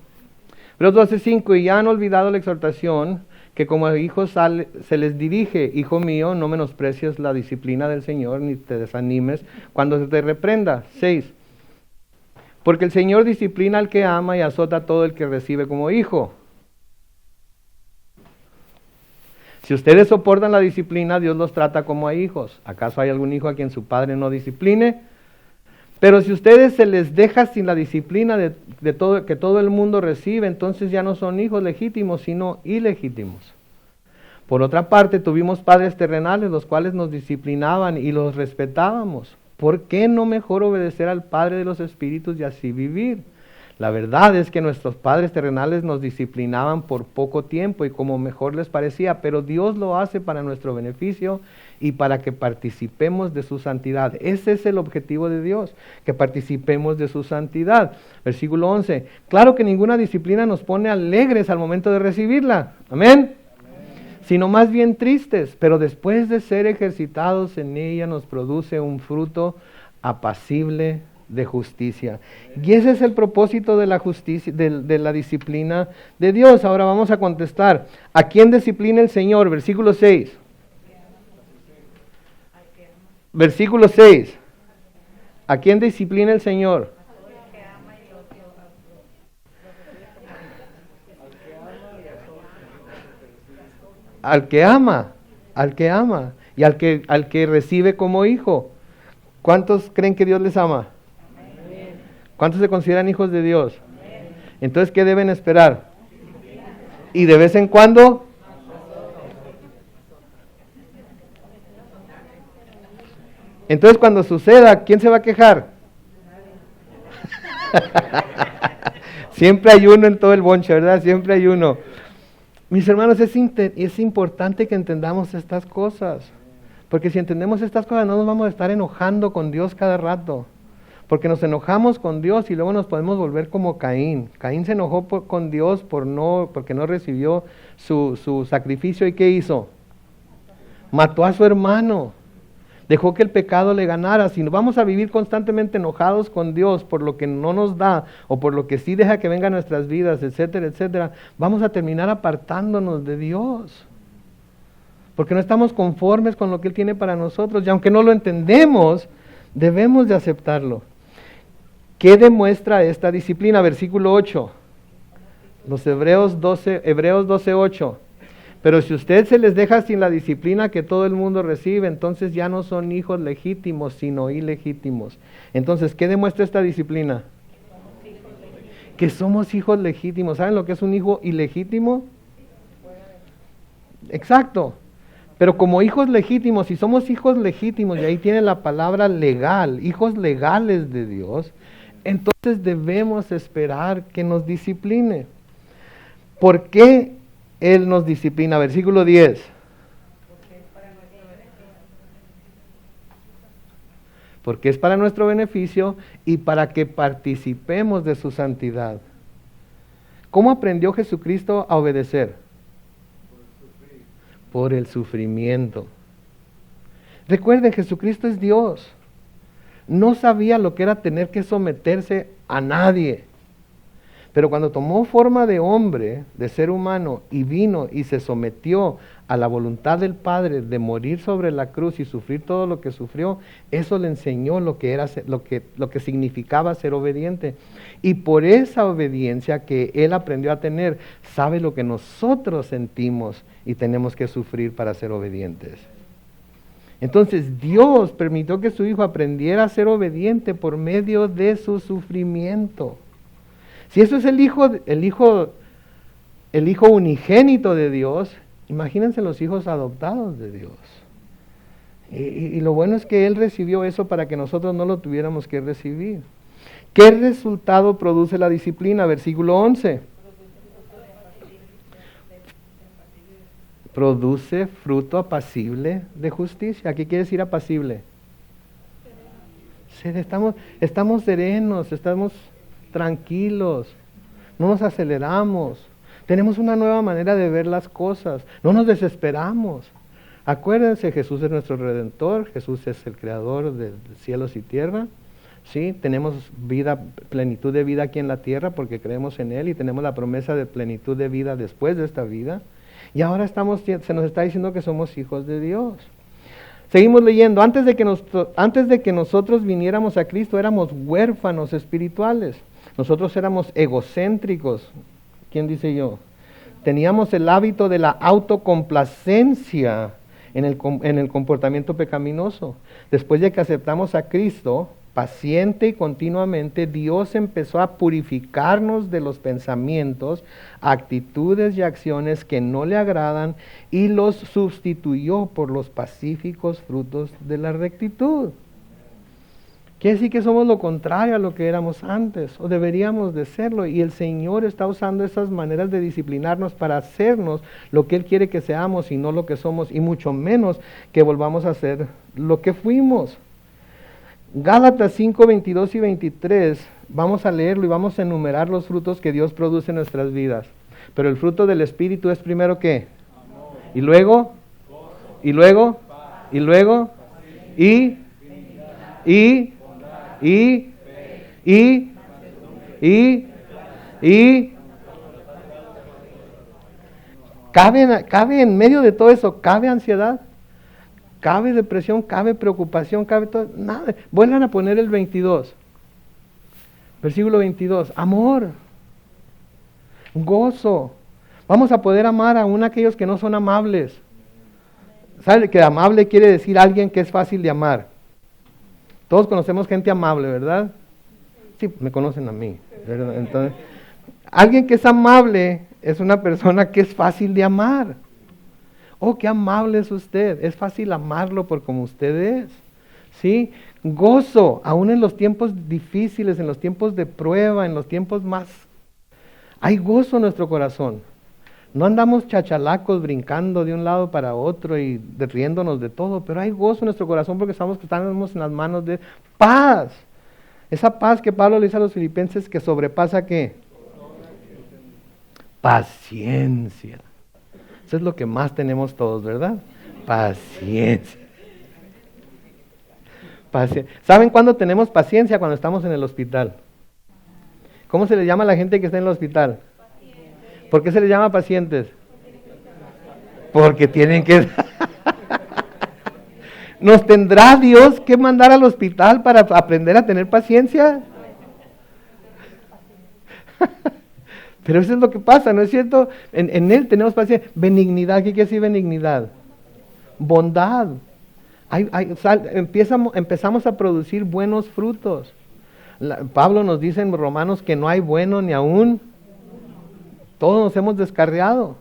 Hebreos 12, 5, y ya han olvidado la exhortación que como hijos se les dirige: hijo mío, no menosprecies la disciplina del Señor, ni te desanimes cuando se te reprenda. 6, porque el Señor disciplina al que ama y azota a todo el que recibe como hijo. Si ustedes soportan la disciplina, Dios los trata como a hijos. ¿Acaso hay algún hijo a quien su padre no discipline? Pero si ustedes se les deja sin la disciplina que todo el mundo recibe, entonces ya no son hijos legítimos, sino ilegítimos. Por otra parte, tuvimos padres terrenales, los cuales nos disciplinaban y los respetábamos. ¿Por qué no mejor obedecer al Padre de los Espíritus y así vivir? La verdad es que nuestros padres terrenales nos disciplinaban por poco tiempo y como mejor les parecía, pero Dios lo hace para nuestro beneficio y para que participemos de su santidad. Ese es el objetivo de Dios, que participemos de su santidad. Versículo 11. Claro que ninguna disciplina nos pone alegres al momento de recibirla. Amén. Sino más bien tristes, pero después de ser ejercitados en ella nos produce un fruto apacible de justicia. Y ese es el propósito de la justicia, de la disciplina de Dios. Ahora vamos a contestar: ¿a quién disciplina el Señor? Versículo 6. Versículo 6. ¿A quién disciplina el Señor? Al que ama, y al que recibe como hijo. ¿Cuántos creen que Dios les ama? ¿Cuántos se consideran hijos de Dios? Entonces, ¿qué deben esperar? Y de vez en cuando, entonces cuando suceda, ¿quién se va a quejar? Siempre hay uno en todo el bonche, ¿verdad? Siempre hay uno. Mis hermanos, es importante que entendamos estas cosas. Porque si entendemos estas cosas, no nos vamos a estar enojando con Dios cada rato. Porque nos enojamos con Dios y luego nos podemos volver como Caín. Caín se enojó con Dios porque no recibió su sacrificio. ¿Y qué hizo? Mató a su hermano. Dejó que el pecado le ganara. Si vamos a vivir constantemente enojados con Dios por lo que no nos da o por lo que sí deja que venga a nuestras vidas, etcétera, etcétera, vamos a terminar apartándonos de Dios. Porque no estamos conformes con lo que Él tiene para nosotros. Y aunque no lo entendemos, debemos de aceptarlo. ¿Qué demuestra esta disciplina? Versículo 8. Hebreos 12, 8. Pero si usted se les deja sin la disciplina que todo el mundo recibe, entonces ya no son hijos legítimos, sino ilegítimos. Entonces, ¿qué demuestra esta disciplina? Que somos hijos legítimos. ¿Saben lo que es un hijo ilegítimo? Exacto. Pero como hijos legítimos, si somos hijos legítimos, y ahí tiene la palabra legal, hijos legales de Dios, entonces debemos esperar que nos discipline. ¿Por qué Él nos disciplina? Versículo 10. Porque es para nuestro beneficio y para que participemos de su santidad. ¿Cómo aprendió Jesucristo a obedecer? Por el sufrimiento. Recuerden, Jesucristo es Dios. No sabía lo que era tener que someterse a nadie. Pero cuando tomó forma de hombre, de ser humano, y vino y se sometió a la voluntad del Padre de morir sobre la cruz y sufrir todo lo que sufrió, eso le enseñó lo que era, lo que significaba ser obediente. Y por esa obediencia que él aprendió a tener, sabe lo que nosotros sentimos y tenemos que sufrir para ser obedientes. Entonces Dios permitió que su Hijo aprendiera a ser obediente por medio de su sufrimiento. Si eso es el hijo unigénito de Dios, imagínense los hijos adoptados de Dios. Y lo bueno es que Él recibió eso para que nosotros no lo tuviéramos que recibir. ¿Qué resultado produce la disciplina? Versículo 11. Produce fruto apacible de justicia. ¿Qué quiere decir apacible? Estamos serenos, estamos tranquilos, no nos aceleramos, tenemos una nueva manera de ver las cosas, no nos desesperamos. Acuérdense, Jesús es nuestro Redentor, Jesús es el Creador de cielos y tierra, ¿sí? Tenemos vida, plenitud de vida aquí en la tierra porque creemos en Él y tenemos la promesa de plenitud de vida después de esta vida. Y ahora se nos está diciendo que somos hijos de Dios. Seguimos leyendo, antes de que nosotros viniéramos a Cristo éramos huérfanos espirituales. Nosotros éramos egocéntricos. ¿Quién dice yo? Teníamos el hábito de la autocomplacencia en el comportamiento pecaminoso. Después de que aceptamos a Cristo, paciente y continuamente, Dios empezó a purificarnos de los pensamientos, actitudes y acciones que no le agradan y los sustituyó por los pacíficos frutos de la rectitud. Quiere decir que somos lo contrario a lo que éramos antes, o deberíamos de serlo, y el Señor está usando esas maneras de disciplinarnos para hacernos lo que Él quiere que seamos y no lo que somos, y mucho menos que volvamos a ser lo que fuimos. Gálatas 5, 22 y 23, vamos a leerlo y vamos a enumerar los frutos que Dios produce en nuestras vidas. Pero el fruto del Espíritu es primero ¿qué? Amor. Y luego, y luego, y luego, y cabe en medio de todo eso, cabe ansiedad, cabe depresión, cabe preocupación, cabe todo, nada. Vuelvan a poner el 22, versículo 22, amor, gozo. Vamos a poder amar aún a aquellos que no son amables. ¿Sabe que amable quiere decir alguien que es fácil de amar? Todos conocemos gente amable, ¿verdad? Sí, me conocen a mí, ¿verdad? Entonces, alguien que es amable es una persona que es fácil de amar. Oh, qué amable es usted. Es fácil amarlo por como usted es. ¿Sí? Gozo, aún en los tiempos difíciles, en los tiempos de prueba, en los tiempos más... Hay gozo en nuestro corazón. No andamos chachalacos brincando de un lado para otro y riéndonos de todo, pero hay gozo en nuestro corazón porque estamos en las manos de paz. Esa paz que Pablo le dice a los filipenses que sobrepasa ¿qué? Paciencia. Eso es lo que más tenemos todos, ¿verdad? Paciencia. ¿Saben cuándo tenemos paciencia? Cuando estamos en el hospital. ¿Cómo se le llama a la gente que está en el hospital? ¿Por qué se les llama pacientes? Porque tienen que... ¿Nos tendrá Dios que mandar al hospital para aprender a tener paciencia? Pero eso es lo que pasa, ¿no es cierto? En Él tenemos paciencia. Benignidad, ¿qué quiere decir benignidad? Bondad. Empezamos a producir buenos frutos. Pablo nos dice en Romanos que no hay bueno ni aún. Todos nos hemos descarriado.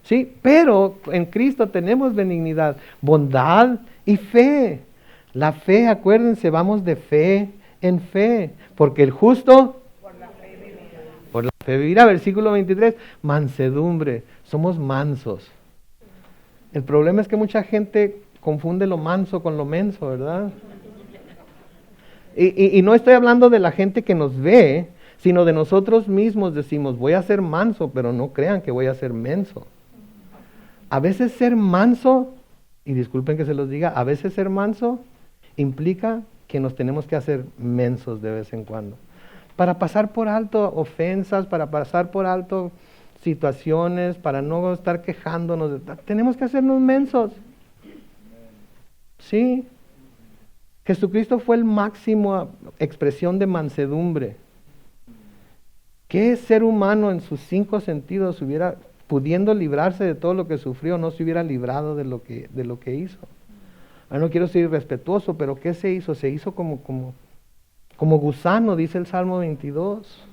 Sí, pero en Cristo tenemos benignidad, bondad y fe. La fe, acuérdense, vamos de fe en fe, porque el justo por la fe vivirá. Versículo 23, mansedumbre, somos mansos. El problema es que mucha gente confunde lo manso con lo menso, ¿verdad? Y no estoy hablando de la gente que nos ve, sino de nosotros mismos decimos, voy a ser manso, pero no crean que voy a ser menso. A veces ser manso, y disculpen que se los diga, a veces ser manso implica que nos tenemos que hacer mensos de vez en cuando. Para pasar por alto ofensas, para pasar por alto situaciones, para no estar quejándonos, tenemos que hacernos mensos. Sí. Jesucristo fue el máximo expresión de mansedumbre. ¿Qué ser humano en sus 5 sentidos pudiendo librarse de todo lo que sufrió, no se hubiera librado de lo que hizo? No quiero ser irrespetuoso, pero ¿qué se hizo? Se hizo como gusano, dice el Salmo 22.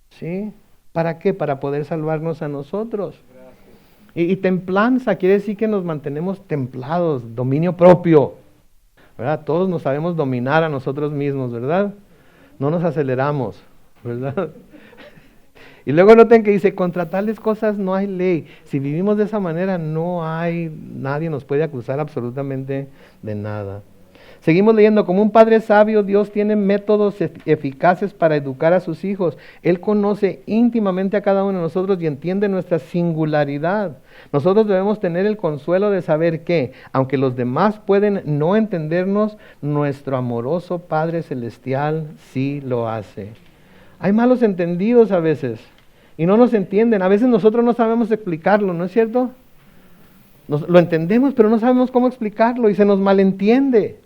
¿Sí? ¿Para qué? Para poder salvarnos a nosotros. Y templanza quiere decir que nos mantenemos templados, dominio propio, ¿verdad? Todos nos sabemos dominar a nosotros mismos, ¿verdad? No nos aceleramos, ¿verdad? Y luego noten que dice, contra tales cosas no hay ley. Si vivimos de esa manera, nadie nos puede acusar absolutamente de nada. Seguimos leyendo, como un padre sabio, Dios tiene métodos eficaces para educar a sus hijos. Él conoce íntimamente a cada uno de nosotros y entiende nuestra singularidad. Nosotros debemos tener el consuelo de saber que, aunque los demás pueden no entendernos, nuestro amoroso Padre Celestial sí lo hace. Hay malos entendidos a veces y no nos entienden. A veces nosotros no sabemos explicarlo, ¿no es cierto? Lo entendemos, pero no sabemos cómo explicarlo y se nos malentiende.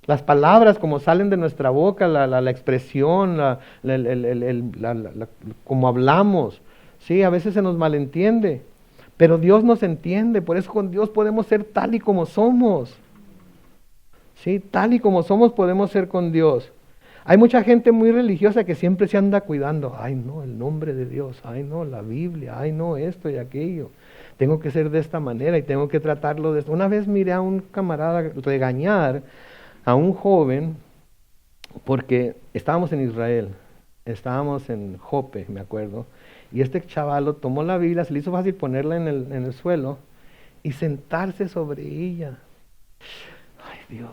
Las palabras como salen de nuestra boca, la expresión, como hablamos, sí, a veces se nos malentiende, pero Dios nos entiende, por eso con Dios podemos ser tal y como somos, sí, tal y como somos podemos ser con Dios. Hay mucha gente muy religiosa que siempre se anda cuidando, ay no, el nombre de Dios, ay no, la Biblia, ay no, esto y aquello, tengo que ser de esta manera y tengo que tratarlo de esta. Una vez miré a un camarada regañar a un joven, porque estábamos en Israel, estábamos en Jope, me acuerdo, y este chavalo tomó la Biblia, se le hizo fácil ponerla en el suelo y sentarse sobre ella. Ay Dios,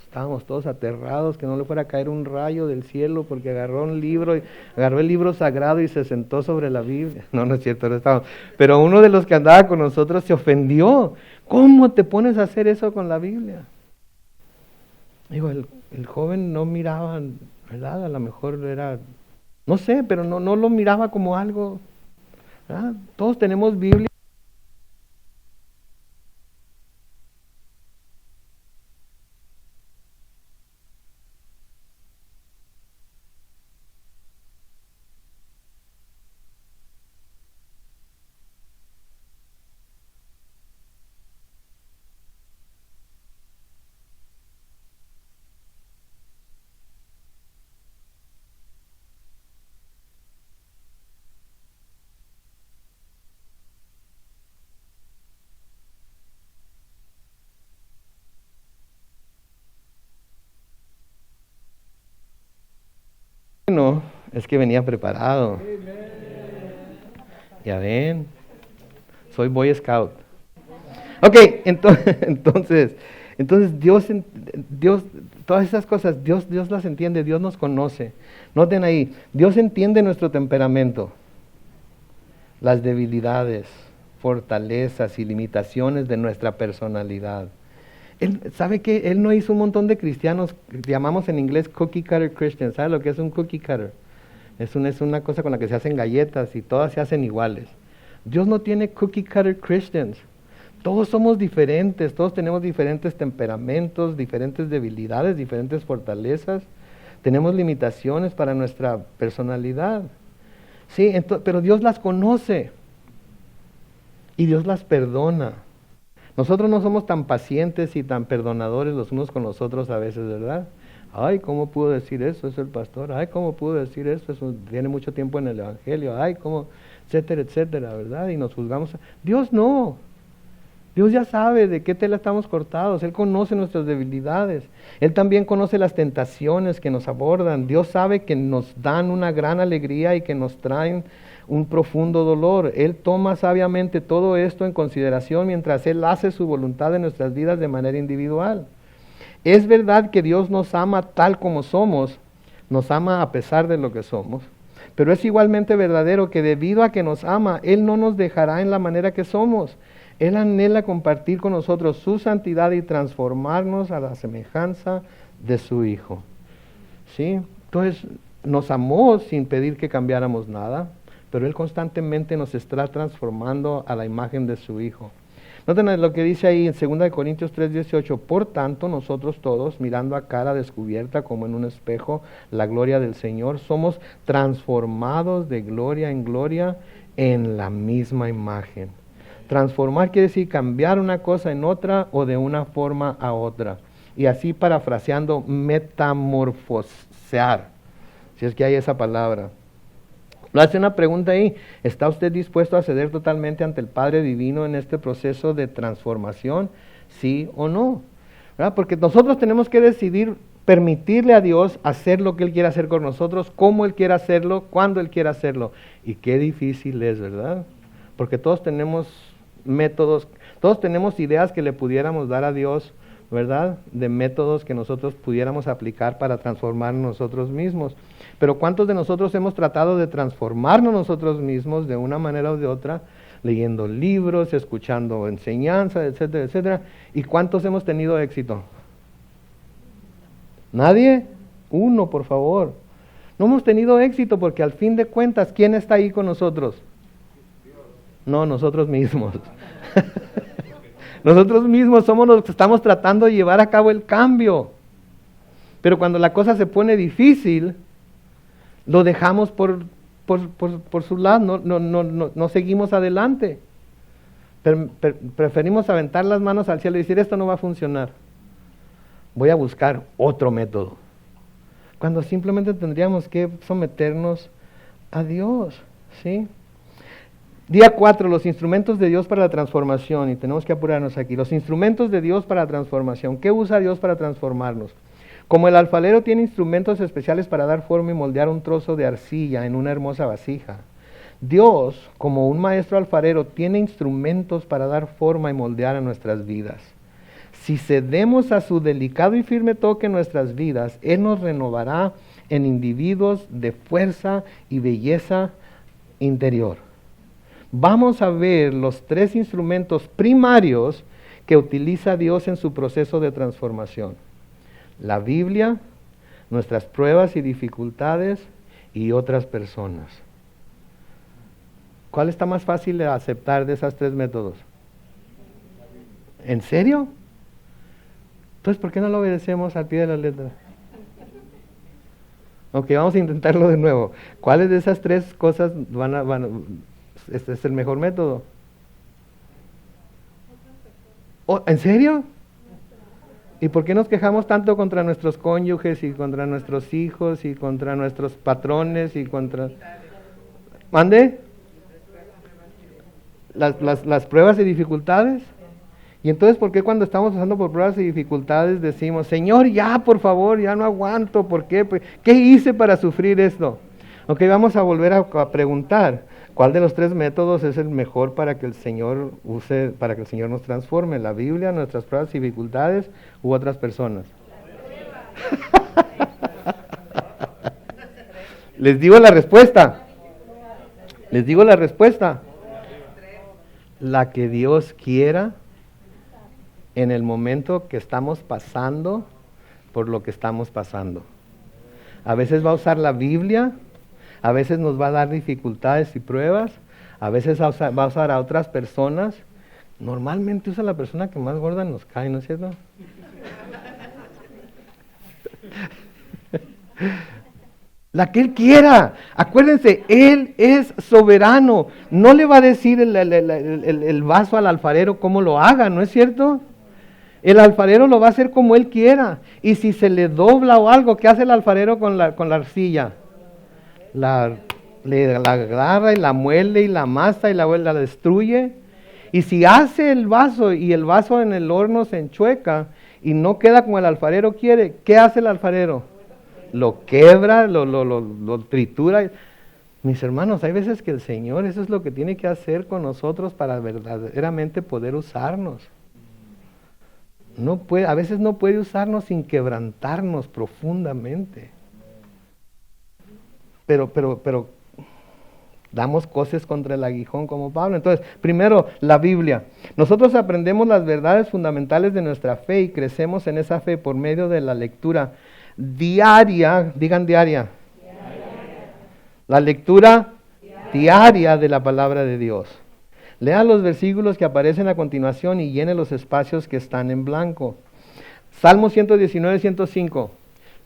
estábamos todos aterrados que no le fuera a caer un rayo del cielo porque agarró el libro sagrado y se sentó sobre la Biblia. No es cierto, no estábamos. Pero uno de los que andaba con nosotros se ofendió. ¿Cómo te pones a hacer eso con la Biblia? Digo, el joven no miraba, ¿verdad? A lo mejor era, no sé, pero no lo miraba como algo, ¿verdad? Todos tenemos Biblia. No, es que venía preparado. Ya ven, soy Boy Scout. Ok, entonces Dios, todas esas cosas, Dios las entiende, Dios nos conoce. Noten ahí, Dios entiende nuestro temperamento, las debilidades, fortalezas y limitaciones de nuestra personalidad. Él sabe que Él no hizo un montón de cristianos, llamamos en inglés cookie cutter Christians. ¿Sabe lo que es un cookie cutter? Es una cosa con la que se hacen galletas y todas se hacen iguales. Dios no tiene cookie cutter Christians. Todos somos diferentes, todos tenemos diferentes temperamentos, diferentes debilidades, diferentes fortalezas. Tenemos limitaciones para nuestra personalidad. Sí, pero Dios las conoce y Dios las perdona. Nosotros no somos tan pacientes y tan perdonadores los unos con los otros a veces, ¿verdad? Ay, ¿cómo pudo decir eso? Es el pastor. Ay, ¿cómo pudo decir eso? Eso tiene mucho tiempo en el evangelio. Ay, ¿cómo? Etcétera, etcétera, ¿verdad? Y nos juzgamos. Dios no. Dios ya sabe de qué tela estamos cortados. Él conoce nuestras debilidades. Él también conoce las tentaciones que nos abordan. Dios sabe que nos dan una gran alegría y que nos traen un profundo dolor. Él toma sabiamente todo esto en consideración mientras Él hace su voluntad en nuestras vidas de manera individual. Es verdad que Dios nos ama tal como somos, nos ama a pesar de lo que somos, pero es igualmente verdadero que debido a que nos ama, Él no nos dejará en la manera que somos. Él anhela compartir con nosotros su santidad y transformarnos a la semejanza de su Hijo. ¿Sí? Entonces, nos amó sin pedir que cambiáramos nada, pero Él constantemente nos está transformando a la imagen de su Hijo. Noten lo que dice ahí en 2 Corintios 3:18. Por tanto, nosotros todos, mirando a cara descubierta como en un espejo la gloria del Señor, somos transformados de gloria en gloria en la misma imagen. Transformar quiere decir cambiar una cosa en otra o de una forma a otra. Y así parafraseando, metamorfosear, si es que hay esa palabra. Lo hace una pregunta ahí: ¿está usted dispuesto a ceder totalmente ante el Padre Divino en este proceso de transformación? ¿Sí o no? ¿Verdad? Porque nosotros tenemos que decidir permitirle a Dios hacer lo que Él quiere hacer con nosotros, cómo Él quiere hacerlo, cuándo Él quiere hacerlo. Y qué difícil es, ¿verdad? Porque todos tenemos métodos, todos tenemos ideas que le pudiéramos dar a Dios, ¿verdad? De métodos que nosotros pudiéramos aplicar para transformar nosotros mismos. Pero ¿cuántos de nosotros hemos tratado de transformarnos nosotros mismos de una manera o de otra, leyendo libros, escuchando enseñanzas, etcétera, etcétera? ¿Y cuántos hemos tenido éxito? ¿Nadie? Uno, por favor. No hemos tenido éxito porque al fin de cuentas, ¿quién está ahí con nosotros? No, nosotros mismos. Nosotros mismos somos los que estamos tratando de llevar a cabo el cambio. Pero cuando la cosa se pone difícil, lo dejamos por su lado, no seguimos adelante. Preferimos aventar las manos al cielo y decir, esto no va a funcionar. Voy a buscar otro método. Cuando simplemente tendríamos que someternos a Dios, ¿sí? Día 4, los instrumentos de Dios para la transformación, y tenemos que apurarnos aquí. Los instrumentos de Dios para la transformación. ¿Qué usa Dios para transformarnos? Como el alfarero tiene instrumentos especiales para dar forma y moldear un trozo de arcilla en una hermosa vasija, Dios, como un maestro alfarero, tiene instrumentos para dar forma y moldear a nuestras vidas. Si cedemos a su delicado y firme toque en nuestras vidas, Él nos renovará en individuos de fuerza y belleza interior. Vamos a ver los 3 instrumentos primarios que utiliza Dios en su proceso de transformación: la Biblia, nuestras pruebas y dificultades y otras personas. ¿Cuál está más fácil de aceptar de esas 3 métodos? ¿En serio? Entonces, ¿por qué no lo obedecemos al pie de la letra? Ok, vamos a intentarlo de nuevo. ¿Cuáles de esas 3 cosas este es el mejor método? Oh, ¿en serio? ¿Y por qué nos quejamos tanto contra nuestros cónyuges y contra nuestros hijos y contra nuestros patrones y contra... ¿Mande? Las pruebas y dificultades. Y entonces, ¿por qué cuando estamos pasando por pruebas y dificultades decimos, Señor, ya, por favor, ya no aguanto? ¿Por qué? ¿Qué hice para sufrir esto? Ok, vamos a volver a preguntar, ¿cuál de los 3 métodos es el mejor para que el Señor use, para que el Señor nos transforme? ¿La Biblia, nuestras pruebas y dificultades u otras personas? Les digo la respuesta. Les digo la respuesta. La que Dios quiera en el momento que estamos pasando por lo que estamos pasando. A veces va a usar la Biblia, a veces nos va a dar dificultades y pruebas, a veces va a usar a otras personas. Normalmente usa la persona que más gorda nos cae, ¿no es cierto? La que Él quiera. Acuérdense, Él es soberano. No le va a decir el vaso al alfarero cómo lo haga, ¿no es cierto? El alfarero lo va a hacer como Él quiera. Y si se le dobla o algo, ¿qué hace el alfarero con la arcilla? La agarra y la muele y la amasa y la destruye. Y si hace el vaso y el vaso en el horno se enchueca y no queda como el alfarero quiere, ¿qué hace el alfarero? Lo quebra, lo tritura. Mis hermanos, hay veces que el Señor, eso es lo que tiene que hacer con nosotros para verdaderamente poder usarnos. A veces no puede usarnos sin quebrantarnos profundamente. pero damos cosas contra el aguijón como Pablo. Entonces, primero, la Biblia. Nosotros aprendemos las verdades fundamentales de nuestra fe y crecemos en esa fe por medio de la lectura diaria, digan diaria. La lectura diaria de la palabra de Dios. Lea los versículos que aparecen a continuación y llene los espacios que están en blanco. Salmo 119, 105.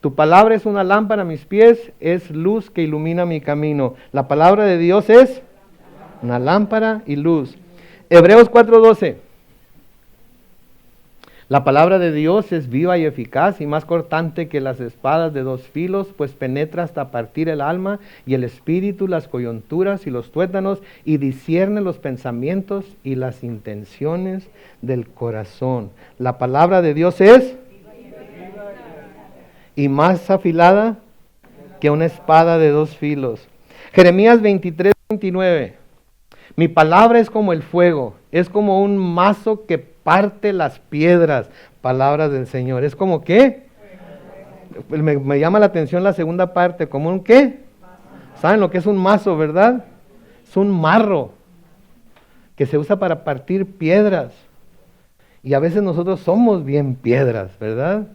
Tu palabra es una lámpara a mis pies, es luz que ilumina mi camino. La palabra de Dios es una lámpara y luz. Hebreos 4:12. La palabra de Dios es viva y eficaz y más cortante que las espadas de 2 filos, pues penetra hasta partir el alma y el espíritu, las coyunturas y los tuétanos, y discierne los pensamientos y las intenciones del corazón. La palabra de Dios es y más afilada que una espada de 2 filos. Jeremías 23:29. Mi palabra es como el fuego, es como un mazo que parte las piedras. Palabras del Señor. ¿Es como qué? Me llama la atención la segunda parte. ¿Como un qué? ¿Saben lo que es un mazo, verdad? Es un marro que se usa para partir piedras. Y a veces nosotros somos bien piedras, ¿verdad?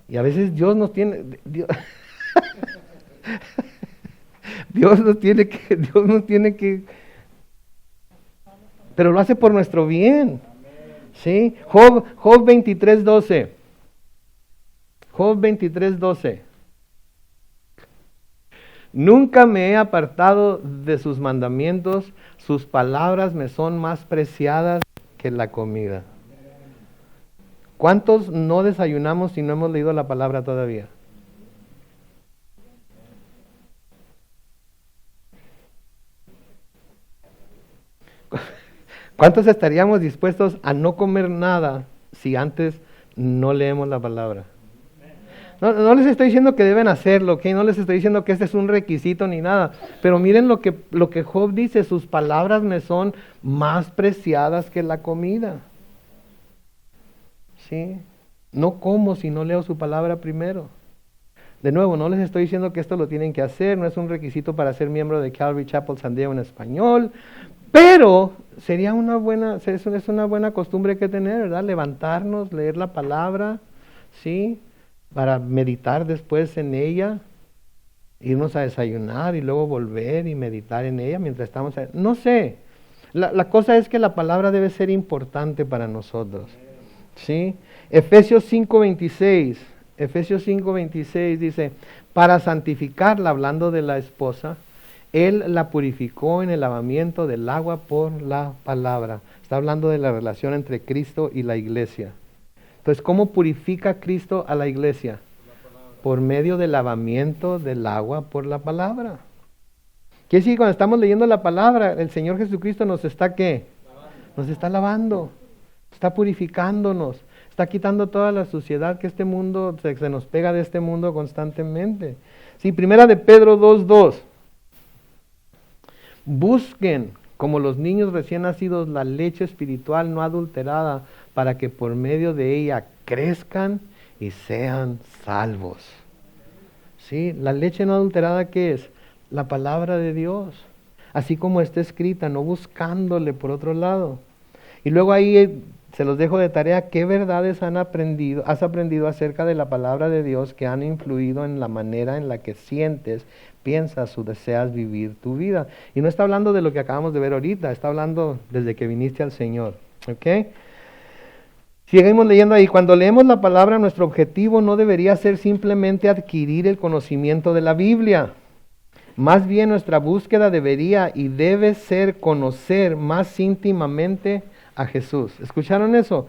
Y a veces Dios nos tiene... Dios nos tiene que... Pero lo hace por nuestro bien. ¿Sí? Job 23:12. Job 23:12. Nunca me he apartado de sus mandamientos, sus palabras me son más preciadas que la comida. ¿Cuántos no desayunamos si no hemos leído la palabra todavía? ¿Cuántos estaríamos dispuestos a no comer nada si antes no leemos la palabra? No les estoy diciendo que deben hacerlo, ¿ok? No les estoy diciendo que este es un requisito ni nada. Pero miren lo que Job dice, sus palabras me son más preciadas que la comida. ¿Sí? No como si no leo su palabra primero. De nuevo, no les estoy diciendo que esto lo tienen que hacer, no es un requisito para ser miembro de Calvary Chapel San Diego en español, pero sería es una buena costumbre que tener, ¿verdad? Levantarnos, leer la palabra, ¿sí? Para meditar después en ella, irnos a desayunar y luego volver y meditar en ella mientras estamos... No sé, la cosa es que la palabra debe ser importante para nosotros, ¿sí? Efesios 5:26 dice, para santificarla, hablando de la esposa, Él la purificó en el lavamiento del agua por la palabra. Está hablando de la relación entre Cristo y la iglesia. Entonces, ¿cómo purifica Cristo a la iglesia? Por medio del lavamiento del agua por la palabra. Quiere decir, cuando estamos leyendo la palabra, el Señor Jesucristo nos está ¿qué? Nos está lavando, está purificándonos, está quitando toda la suciedad que este mundo, se nos pega de este mundo constantemente. Sí, primera de Pedro 2:2. Busquen, como los niños recién nacidos, la leche espiritual no adulterada, para que por medio de ella crezcan y sean salvos. ¿Sí? La leche no adulterada, ¿qué es? La palabra de Dios. Así como está escrita, no buscándole por otro lado. Y luego ahí se los dejo de tarea, ¿qué verdades has aprendido acerca de la palabra de Dios que han influido en la manera en la que sientes, piensas o deseas vivir tu vida? Y no está hablando de lo que acabamos de ver ahorita, está hablando desde que viniste al Señor. ¿Ok? Seguimos leyendo ahí. Cuando leemos la palabra, nuestro objetivo no debería ser simplemente adquirir el conocimiento de la Biblia. Más bien nuestra búsqueda debería y debe ser conocer más íntimamente a Jesús. ¿Escucharon eso?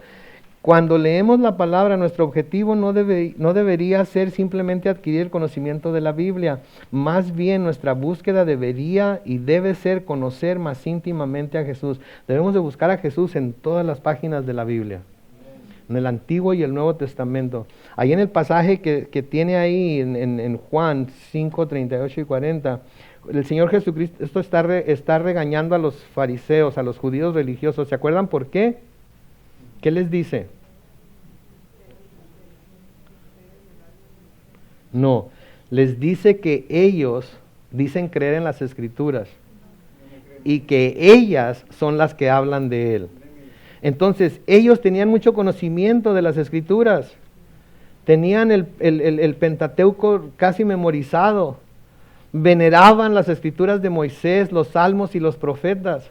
Cuando leemos la palabra, nuestro objetivo no debería ser simplemente adquirir conocimiento de la Biblia. Más bien nuestra búsqueda debería y debe ser conocer más íntimamente a Jesús. Debemos de buscar a Jesús en todas las páginas de la Biblia, en el Antiguo y el Nuevo Testamento. Ahí en el pasaje que tiene ahí en Juan 5, 38 y 40, el Señor Jesucristo está regañando a los fariseos, a los judíos religiosos. ¿Se acuerdan por qué? ¿Qué les dice? No, les dice que ellos dicen creer en las Escrituras y que ellas son las que hablan de Él. Entonces, ellos tenían mucho conocimiento de las Escrituras, tenían el Pentateuco casi memorizado, veneraban las Escrituras de Moisés, los Salmos y los profetas,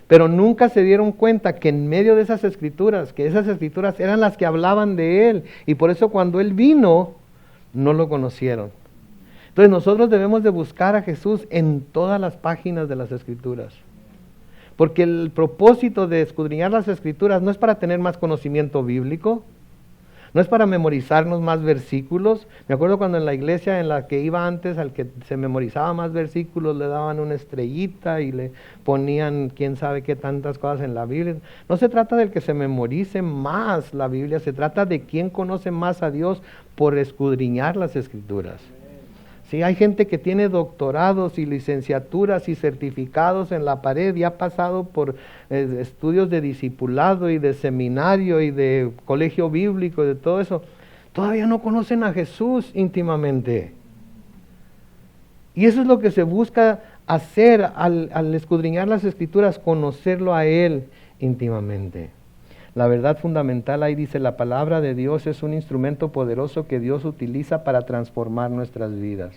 pero nunca se dieron cuenta que en medio de esas Escrituras, que esas Escrituras eran las que hablaban de Él, y por eso cuando Él vino, no lo conocieron. Entonces nosotros debemos de buscar a Jesús en todas las páginas de las Escrituras. Porque el propósito de escudriñar las Escrituras no es para tener más conocimiento bíblico, no es para memorizarnos más versículos. Me acuerdo cuando en la iglesia en la que iba antes, al que se memorizaba más versículos, le daban una estrellita y le ponían quién sabe qué tantas cosas en la Biblia. No se trata del que se memorice más la Biblia, se trata de quién conoce más a Dios por escudriñar las Escrituras. Sí, hay gente que tiene doctorados y licenciaturas y certificados en la pared y ha pasado por estudios de discipulado y de seminario y de colegio bíblico y de todo eso. Todavía no conocen a Jesús íntimamente. Y eso es lo que se busca hacer al escudriñar las Escrituras, conocerlo a Él íntimamente. La verdad fundamental, ahí dice, la palabra de Dios es un instrumento poderoso que Dios utiliza para transformar nuestras vidas.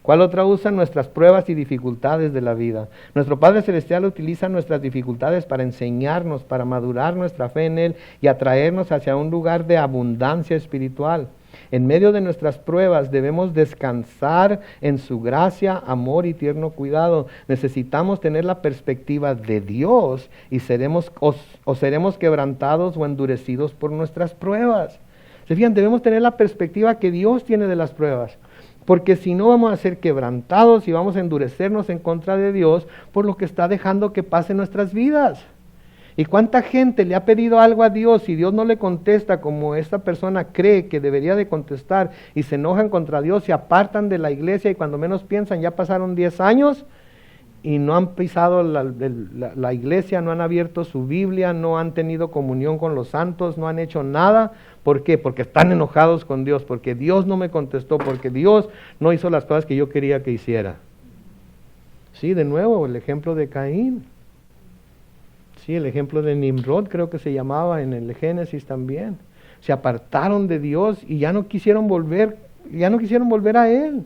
¿Cuál otra usa? Nuestras pruebas y dificultades de la vida. Nuestro Padre Celestial utiliza nuestras dificultades para enseñarnos, para madurar nuestra fe en Él y atraernos hacia un lugar de abundancia espiritual. En medio de nuestras pruebas debemos descansar en su gracia, amor y tierno cuidado. Necesitamos tener la perspectiva de Dios y seremos quebrantados o endurecidos por nuestras pruebas. ¿Se fijan? Debemos tener la perspectiva que Dios tiene de las pruebas. Porque si no vamos a ser quebrantados y vamos a endurecernos en contra de Dios por lo que está dejando que pase en nuestras vidas. ¿Y cuánta gente le ha pedido algo a Dios y Dios no le contesta como esta persona cree que debería de contestar y se enojan contra Dios, se apartan de la iglesia y cuando menos piensan ya pasaron 10 años y no han pisado la iglesia, no han abierto su Biblia, no han tenido comunión con los santos, no han hecho nada? ¿Por qué? Porque están enojados con Dios, porque Dios no me contestó, porque Dios no hizo las cosas que yo quería que hiciera. Sí, de nuevo, el ejemplo de Caín. Sí, el ejemplo de Nimrod creo que se llamaba en el Génesis también. Se apartaron de Dios y ya no quisieron volver a Él.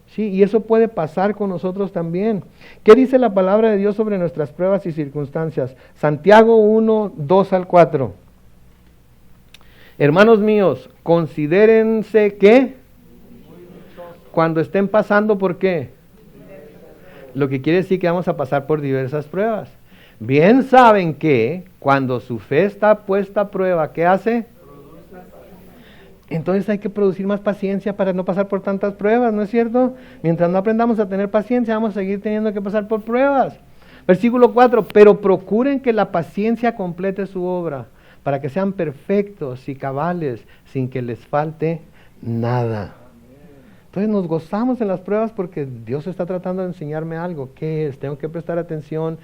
Sí, y eso puede pasar con nosotros también. ¿Qué dice la palabra de Dios sobre nuestras pruebas y circunstancias? Santiago 1, 2 al 4. Hermanos míos, considérense que cuando estén pasando, ¿por qué? Lo que quiere decir que vamos a pasar por diversas pruebas. Bien saben que cuando su fe está puesta a prueba, ¿qué hace? Entonces hay que producir más paciencia para no pasar por tantas pruebas, ¿no es cierto? Mientras no aprendamos a tener paciencia, vamos a seguir teniendo que pasar por pruebas. Versículo 4, pero procuren que la paciencia complete su obra, para que sean perfectos y cabales, sin que les falte nada. Entonces nos gozamos en las pruebas porque Dios está tratando de enseñarme algo. ¿Qué es? Tengo que prestar atención,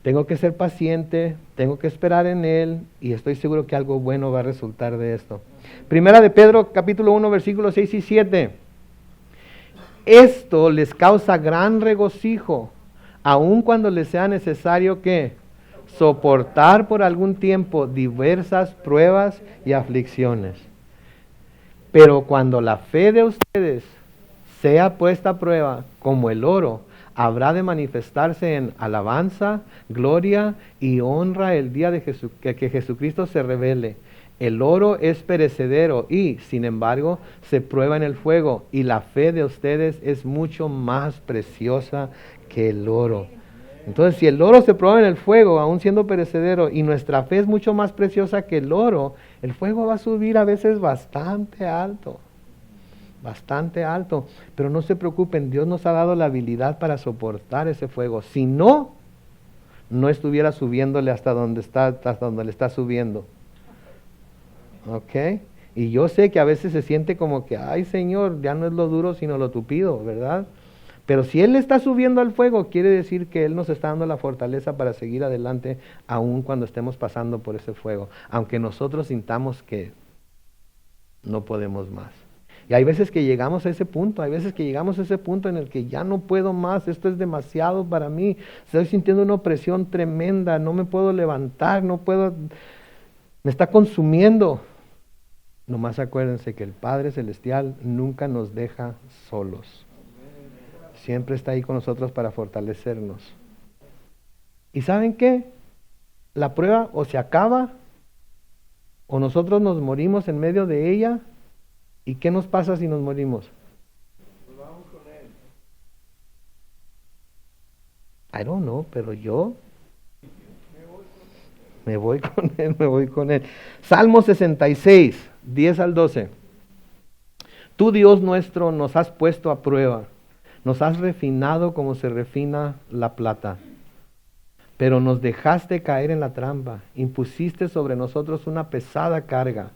tengo que ser paciente, tengo que esperar en Él y estoy seguro que algo bueno va a resultar de esto. Primera de Pedro, capítulo 1, versículos 6 y 7. Esto les causa gran regocijo, aun cuando les sea necesario que soportar por algún tiempo diversas pruebas y aflicciones. Pero cuando la fe de ustedes sea puesta a prueba como el oro, habrá de manifestarse en alabanza, gloria y honra el día de que Jesucristo se revele. El oro es perecedero y, sin embargo, se prueba en el fuego, y la fe de ustedes es mucho más preciosa que el oro. Entonces, si el oro se prueba en el fuego, aún siendo perecedero, y nuestra fe es mucho más preciosa que el oro, el fuego va a subir a veces bastante alto. Bastante alto, pero no se preocupen, Dios nos ha dado la habilidad para soportar ese fuego. Si no, no estuviera subiéndole hasta donde le está subiendo. ¿Ok? Y yo sé que a veces se siente como que, ay Señor, ya no es lo duro sino lo tupido, ¿verdad? Pero si Él está subiendo al fuego, quiere decir que Él nos está dando la fortaleza para seguir adelante, aun cuando estemos pasando por ese fuego, aunque nosotros sintamos que no podemos más. Y hay veces que llegamos a ese punto, en el que ya no puedo más, esto es demasiado para mí, estoy sintiendo una opresión tremenda, no me puedo levantar, me está consumiendo. Nomás acuérdense que el Padre Celestial nunca nos deja solos. Siempre está ahí con nosotros para fortalecernos. ¿Y saben qué? La prueba o se acaba o nosotros nos morimos en medio de ella. ¿Y qué nos pasa si nos morimos? Nos vamos con Él. I don't know, pero yo me voy con Él. Salmo 66, 10 al 12. Tú, Dios nuestro, nos has puesto a prueba, nos has refinado como se refina la plata, pero nos dejaste caer en la trampa, impusiste sobre nosotros una pesada carga.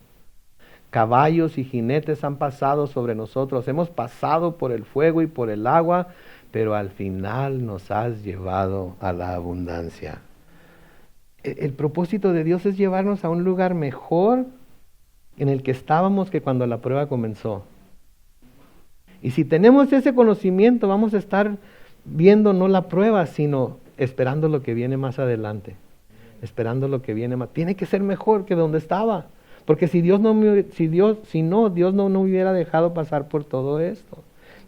Caballos y jinetes han pasado sobre nosotros, hemos pasado por el fuego y por el agua, pero al final nos has llevado a la abundancia. El propósito de Dios es llevarnos a un lugar mejor en el que estábamos que cuando la prueba comenzó. Y si tenemos ese conocimiento, vamos a estar viendo no la prueba, sino esperando lo que viene más adelante. Esperando lo que viene más. Tiene que ser mejor que donde estaba. Porque Dios no me hubiera dejado pasar por todo esto.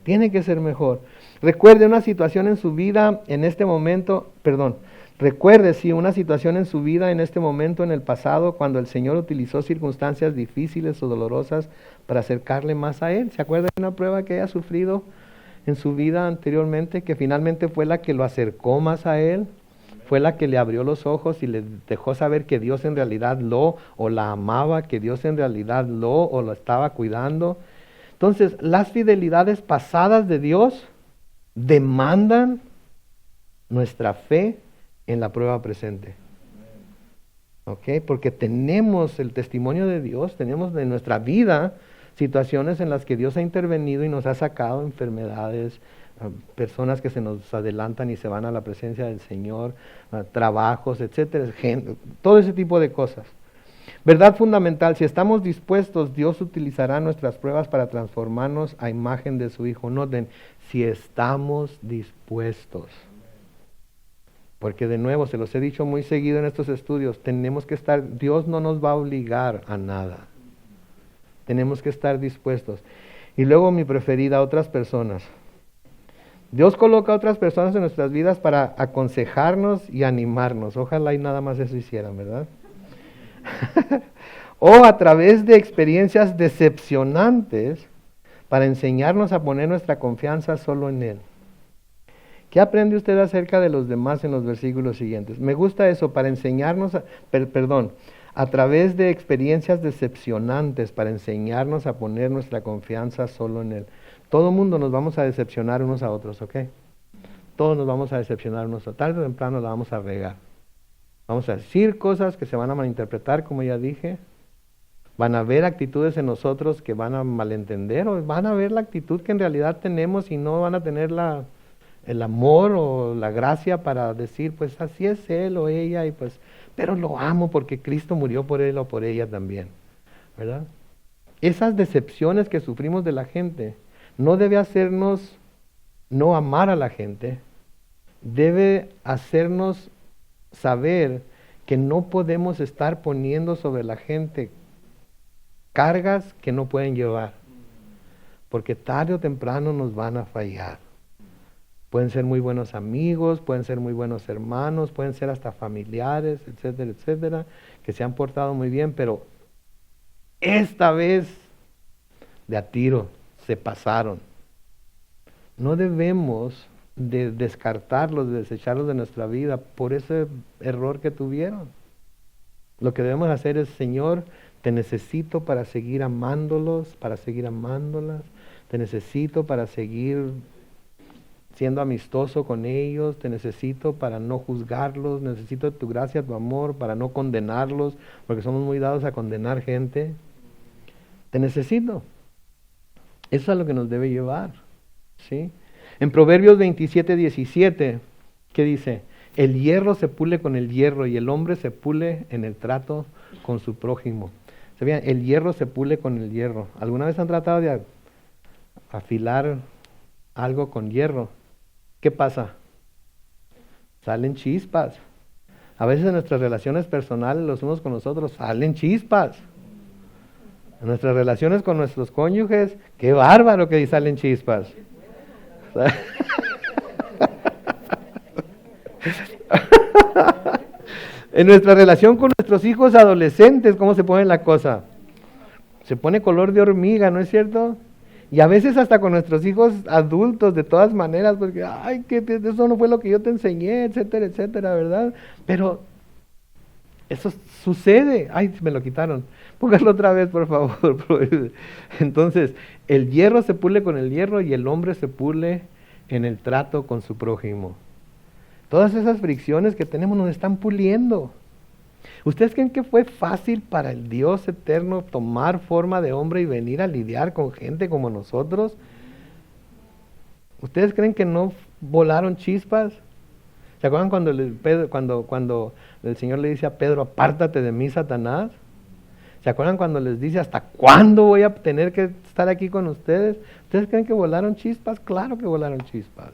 Tiene que ser mejor. Recuerde una situación en su vida en este momento, una situación en su vida en este momento, en el pasado, cuando el Señor utilizó circunstancias difíciles o dolorosas para acercarle más a Él. ¿Se acuerda de una prueba que haya sufrido en su vida anteriormente, que finalmente fue la que lo acercó más a Él? Fue la que le abrió los ojos y le dejó saber que Dios en realidad la amaba, que Dios en realidad lo estaba cuidando. Entonces, las fidelidades pasadas de Dios demandan nuestra fe en la prueba presente. ¿Ok? Porque tenemos el testimonio de Dios, tenemos en nuestra vida situaciones en las que Dios ha intervenido y nos ha sacado enfermedades, personas que se nos adelantan y se van a la presencia del Señor, trabajos, etcétera, todo ese tipo de cosas. Verdad fundamental, si estamos dispuestos, Dios utilizará nuestras pruebas para transformarnos a imagen de su Hijo. Noten, si estamos dispuestos. Porque de nuevo, se los he dicho muy seguido en estos estudios, Dios no nos va a obligar a nada. Tenemos que estar dispuestos. Y luego mi preferida, otras personas. Dios coloca a otras personas en nuestras vidas para aconsejarnos y animarnos. Ojalá y nada más eso hicieran, ¿verdad? O a través de experiencias decepcionantes para enseñarnos a poner nuestra confianza solo en Él. ¿Qué aprende usted acerca de los demás en los versículos siguientes? Me gusta eso, para enseñarnos, a través de experiencias decepcionantes para enseñarnos a poner nuestra confianza solo en Él. Todo el mundo nos vamos a decepcionar unos a otros, ¿ok? Todos nos vamos a decepcionar unos a otros. Tarde o temprano la vamos a regar. Vamos a decir cosas que se van a malinterpretar, como ya dije. Van a haber actitudes en nosotros que van a malentender, o van a ver la actitud que en realidad tenemos y no van a tener el amor o la gracia para decir, pues así es él o ella, pero lo amo porque Cristo murió por él o por ella también, ¿verdad? Esas decepciones que sufrimos de la gente no debe hacernos no amar a la gente, debe hacernos saber que no podemos estar poniendo sobre la gente cargas que no pueden llevar, porque tarde o temprano nos van a fallar. Pueden ser muy buenos amigos, pueden ser muy buenos hermanos, pueden ser hasta familiares, etcétera, etcétera, que se han portado muy bien, pero esta vez de a tiro se pasaron. No debemos de descartarlos, de desecharlos de nuestra vida por ese error que tuvieron. Lo que debemos hacer es, Señor, te necesito para seguir amándolos, para seguir amándolas, te necesito para seguir siendo amistoso con ellos, te necesito para no juzgarlos, necesito tu gracia, tu amor, para no condenarlos, porque somos muy dados a condenar gente. Te necesito. Eso es a lo que nos debe llevar, ¿sí? En Proverbios 27:17, ¿qué dice? El hierro se pule con el hierro y el hombre se pule en el trato con su prójimo. ¿Sabían? El hierro se pule con el hierro. ¿Alguna vez han tratado de afilar algo con hierro, ¿qué pasa? Salen chispas. A veces en nuestras relaciones personales, los unos con los otros, salen chispas. En nuestras relaciones con nuestros cónyuges, qué bárbaro que salen chispas. En nuestra relación con nuestros hijos adolescentes, ¿cómo se pone la cosa? Se pone color de hormiga, ¿no es cierto? Y a veces hasta con nuestros hijos adultos, de todas maneras, porque, ay, que eso no fue lo que yo te enseñé, etcétera, etcétera, ¿verdad? Pero eso sucede. Ay, me lo quitaron. Póngalo otra vez, por favor. Entonces, el hierro se pule con el hierro y el hombre se pule en el trato con su prójimo. Todas esas fricciones que tenemos nos están puliendo. ¿Ustedes creen que fue fácil para el Dios eterno tomar forma de hombre y venir a lidiar con gente como nosotros? ¿Ustedes creen que no volaron chispas? ¿Se acuerdan cuando el Señor le dice a Pedro, apártate de mí, Satanás? ¿Se acuerdan cuando les dice, hasta cuándo voy a tener que estar aquí con ustedes? ¿Ustedes creen que volaron chispas? Claro que volaron chispas.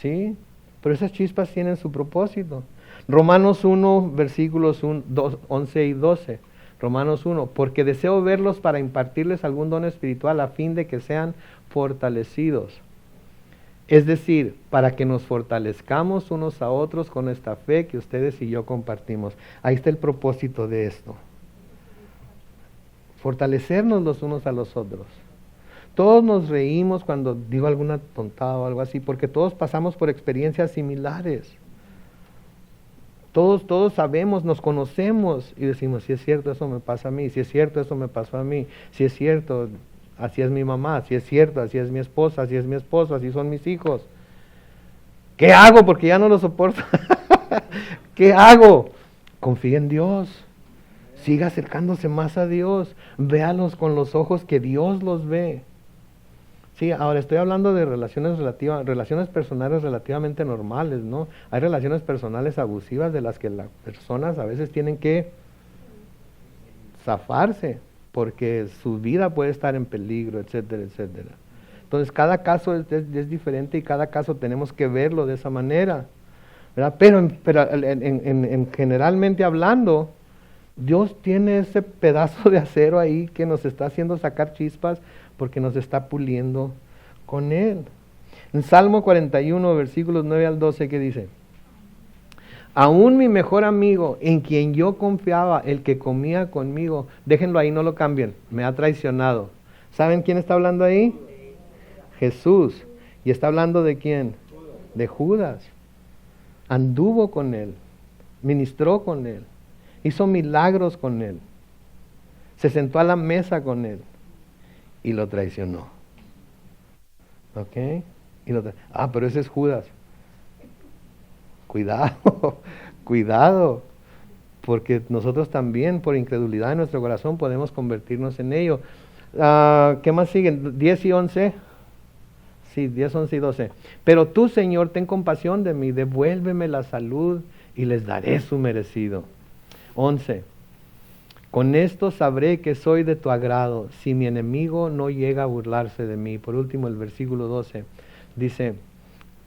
¿Sí? Pero esas chispas tienen su propósito. Romanos 1, versículos 11 y 12. Romanos 1, porque deseo verlos para impartirles algún don espiritual a fin de que sean fortalecidos. Es decir, para que nos fortalezcamos unos a otros con esta fe que ustedes y yo compartimos. Ahí está el propósito de esto. Fortalecernos los unos a los otros. Todos nos reímos cuando digo alguna tontada o algo así, porque todos pasamos por experiencias similares. Todos sabemos, nos conocemos y decimos, si es cierto, eso me pasa a mí, si es cierto, eso me pasó a mí, si es cierto, así es mi mamá, si es cierto, así es mi esposa, así es mi esposo, así son mis hijos. ¿Qué hago? Porque ya no lo soporto. ¿Qué hago? Confía en Dios. Siga acercándose más a Dios. Véalos con los ojos que Dios los ve. Sí, ahora estoy hablando de relaciones personales relativamente normales, ¿no? Hay relaciones personales abusivas de las que las personas a veces tienen que zafarse, porque su vida puede estar en peligro, etcétera, etcétera. Entonces cada caso es diferente y cada caso tenemos que verlo de esa manera, ¿verdad? Pero en generalmente hablando, Dios tiene ese pedazo de acero ahí que nos está haciendo sacar chispas porque nos está puliendo con Él. En Salmo 41, versículos 9 al 12, ¿qué dice? Aún mi mejor amigo, en quien yo confiaba, el que comía conmigo, déjenlo ahí, no lo cambien, me ha traicionado. ¿Saben quién está hablando ahí? Jesús. ¿Y está hablando de quién? De Judas. Anduvo con Él, ministró con Él, hizo milagros con Él, se sentó a la mesa con Él y lo traicionó. ¿Ok? Pero ese es Judas. Cuidado, cuidado, porque nosotros también por incredulidad en nuestro corazón podemos convertirnos en ello. ¿Qué más siguen? 10 y 11. Sí, 10, 11 y 12. Pero tú, Señor, ten compasión de mí, devuélveme la salud y les daré su merecido. 11. Con esto sabré que soy de tu agrado, si mi enemigo no llega a burlarse de mí. Por último, el versículo 12 dice,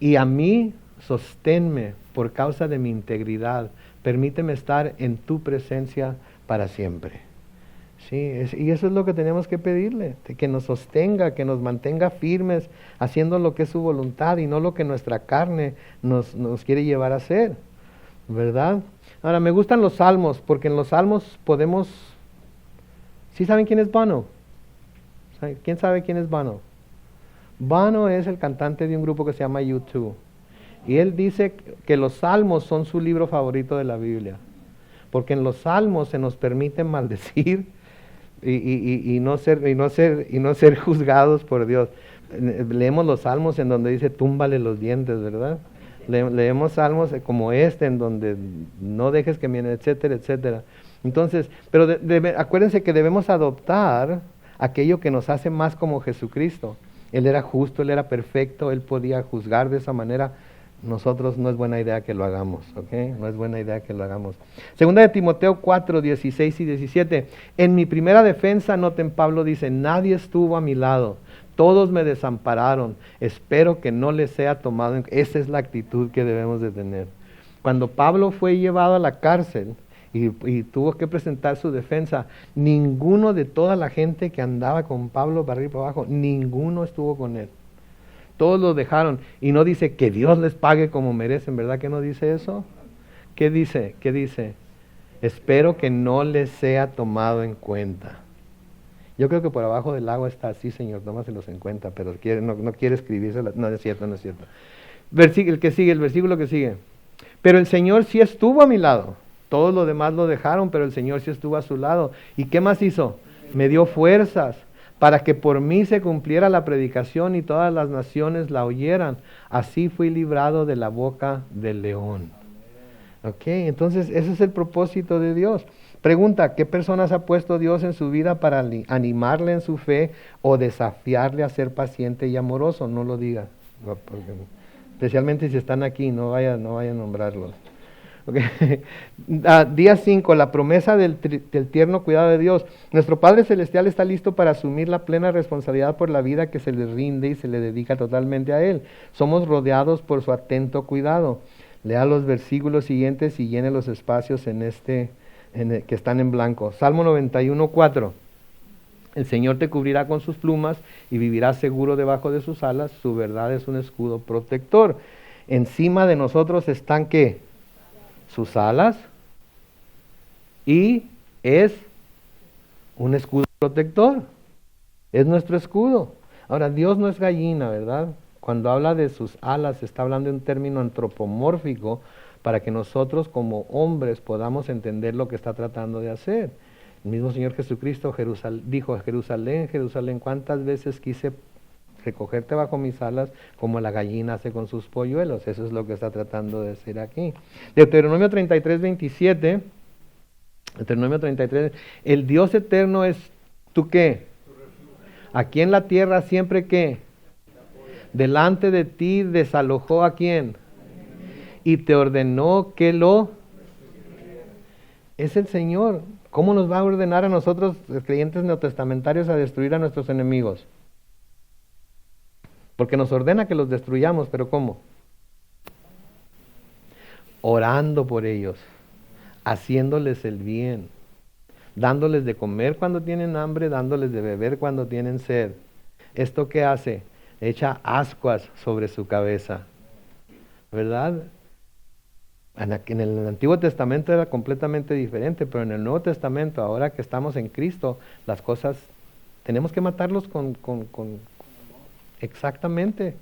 y a mí sosténme por causa de mi integridad, permíteme estar en tu presencia para siempre. Sí, y eso es lo que tenemos que pedirle, que nos sostenga, que nos mantenga firmes, haciendo lo que es su voluntad y no lo que nuestra carne nos quiere llevar a hacer, ¿verdad? Ahora, me gustan los salmos, porque en los salmos podemos... ¿Sí saben quién es Bono? ¿Quién sabe quién es Bono? Bono es el cantante de un grupo que se llama U2. Y él dice que los salmos son su libro favorito de la Biblia. Porque en los salmos se nos permite maldecir y no ser juzgados por Dios. Leemos los salmos en donde dice, túmbale los dientes, ¿verdad? Leemos salmos como en donde no dejes que miren, etcétera, etcétera. Entonces, pero acuérdense que debemos adoptar aquello que nos hace más como Jesucristo. Él era justo, Él era perfecto, Él podía juzgar de esa manera. Nosotros no es buena idea que lo hagamos, ¿ok? No es buena idea que lo hagamos. Segunda de Timoteo 4, 16 y 17. En mi primera defensa, noten, Pablo dice, nadie estuvo a mi lado. Todos me desampararon. Espero que no les sea tomado en cuenta. Esa es la actitud que debemos de tener. Cuando Pablo fue llevado a la cárcel y tuvo que presentar su defensa, ninguno de toda la gente que andaba con Pablo para arriba y para abajo, ninguno estuvo con él. Todos lo dejaron. Y no dice que Dios les pague como merecen, ¿verdad que no dice eso? ¿Qué dice? ¿Qué dice? Espero que no les sea tomado en cuenta. Yo creo que por abajo del agua está así, Señor, tómaselos en cuenta, pero no quiere escribirse. No es cierto, no es cierto. El versículo que sigue. Pero el Señor sí estuvo a mi lado. Todos los demás lo dejaron, pero el Señor sí estuvo a su lado. ¿Y qué más hizo? Me dio fuerzas para que por mí se cumpliera la predicación y todas las naciones la oyeran. Así fui librado de la boca del león. Ok, entonces ese es el propósito de Dios. Pregunta, ¿qué personas ha puesto Dios en su vida para animarle en su fe o desafiarle a ser paciente y amoroso? No lo diga, especialmente si están aquí, no vaya a nombrarlos. Okay. Día 5, la promesa del tierno cuidado de Dios. Nuestro Padre Celestial está listo para asumir la plena responsabilidad por la vida que se le rinde y se le dedica totalmente a Él. Somos rodeados por su atento cuidado. Lea los versículos siguientes y llene los espacios que están en blanco. Salmo 91:4. El Señor te cubrirá con sus plumas y vivirás seguro debajo de sus alas. Su verdad es un escudo protector. Encima de nosotros están ¿qué? Sus alas, y es un escudo protector. Es nuestro escudo. Ahora, Dios no es gallina, ¿verdad? Cuando habla de sus alas, está hablando de un término antropomórfico para que nosotros como hombres podamos entender lo que está tratando de hacer. El mismo Señor Jesucristo dijo: Jerusalén, Jerusalén, ¿cuántas veces quise recogerte bajo mis alas como la gallina hace con sus polluelos? Eso es lo que está tratando de decir aquí. Deuteronomio 33:27. Deuteronomio 33. El Dios eterno es ¿tú qué? Aquí en la tierra siempre ¿qué? Delante de ti desalojó ¿a quién? Y te ordenó que lo... Es el Señor. ¿Cómo nos va a ordenar a nosotros, los creyentes neotestamentarios, a destruir a nuestros enemigos? Porque nos ordena que los destruyamos, pero ¿cómo? Orando por ellos, haciéndoles el bien, dándoles de comer cuando tienen hambre, dándoles de beber cuando tienen sed. ¿Esto qué hace? Echa ascuas sobre su cabeza, ¿verdad? En el Antiguo Testamento era completamente diferente, pero en el Nuevo Testamento, ahora que estamos en Cristo, las cosas, tenemos que matarlos con exactamente,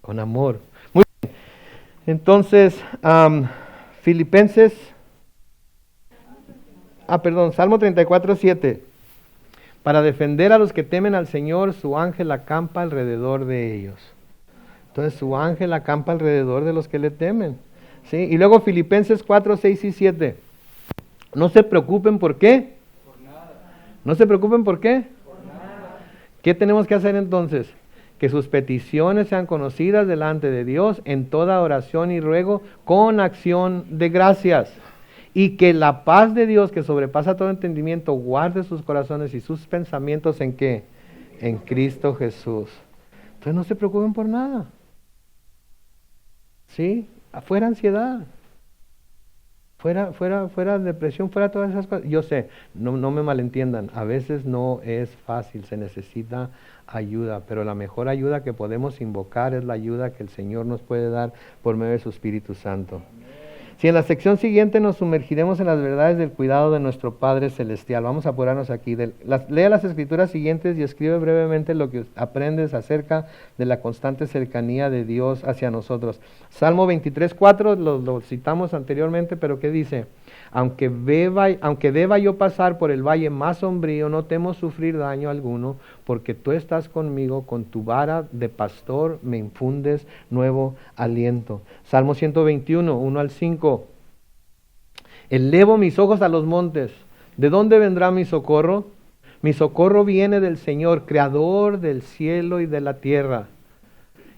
con amor. Muy bien. Entonces, Salmo 34:7. Para defender a los que temen al Señor, su ángel acampa alrededor de ellos. Entonces, su ángel acampa alrededor de los que le temen. ¿Sí? Y luego Filipenses 4:6-7. No se preocupen, ¿por qué? Por nada. No se preocupen, ¿por qué? Por nada. ¿Qué tenemos que hacer entonces? Que sus peticiones sean conocidas delante de Dios en toda oración y ruego con acción de gracias. Y que la paz de Dios, que sobrepasa todo entendimiento, guarde sus corazones y sus pensamientos ¿en qué? En Cristo Jesús. Entonces no se preocupen por nada. ¿Sí? Fuera ansiedad. Fuera depresión, fuera todas esas cosas. Yo sé, no me malentiendan, a veces no es fácil, se necesita ayuda, pero la mejor ayuda que podemos invocar es la ayuda que el Señor nos puede dar por medio de su Espíritu Santo. Si en la sección siguiente nos sumergiremos en las verdades del cuidado de nuestro Padre Celestial. Vamos a apurarnos aquí. Lea las escrituras siguientes y escribe brevemente lo que aprendes acerca de la constante cercanía de Dios hacia nosotros. Salmo 23:4, lo citamos anteriormente, pero ¿qué dice? Aunque deba yo pasar por el valle más sombrío, no temo sufrir daño alguno, porque tú estás conmigo, con tu vara de pastor me infundes nuevo aliento. Salmo 121, 1-5. Elevo mis ojos a los montes. ¿De dónde vendrá mi socorro? Mi socorro viene del Señor, creador del cielo y de la tierra.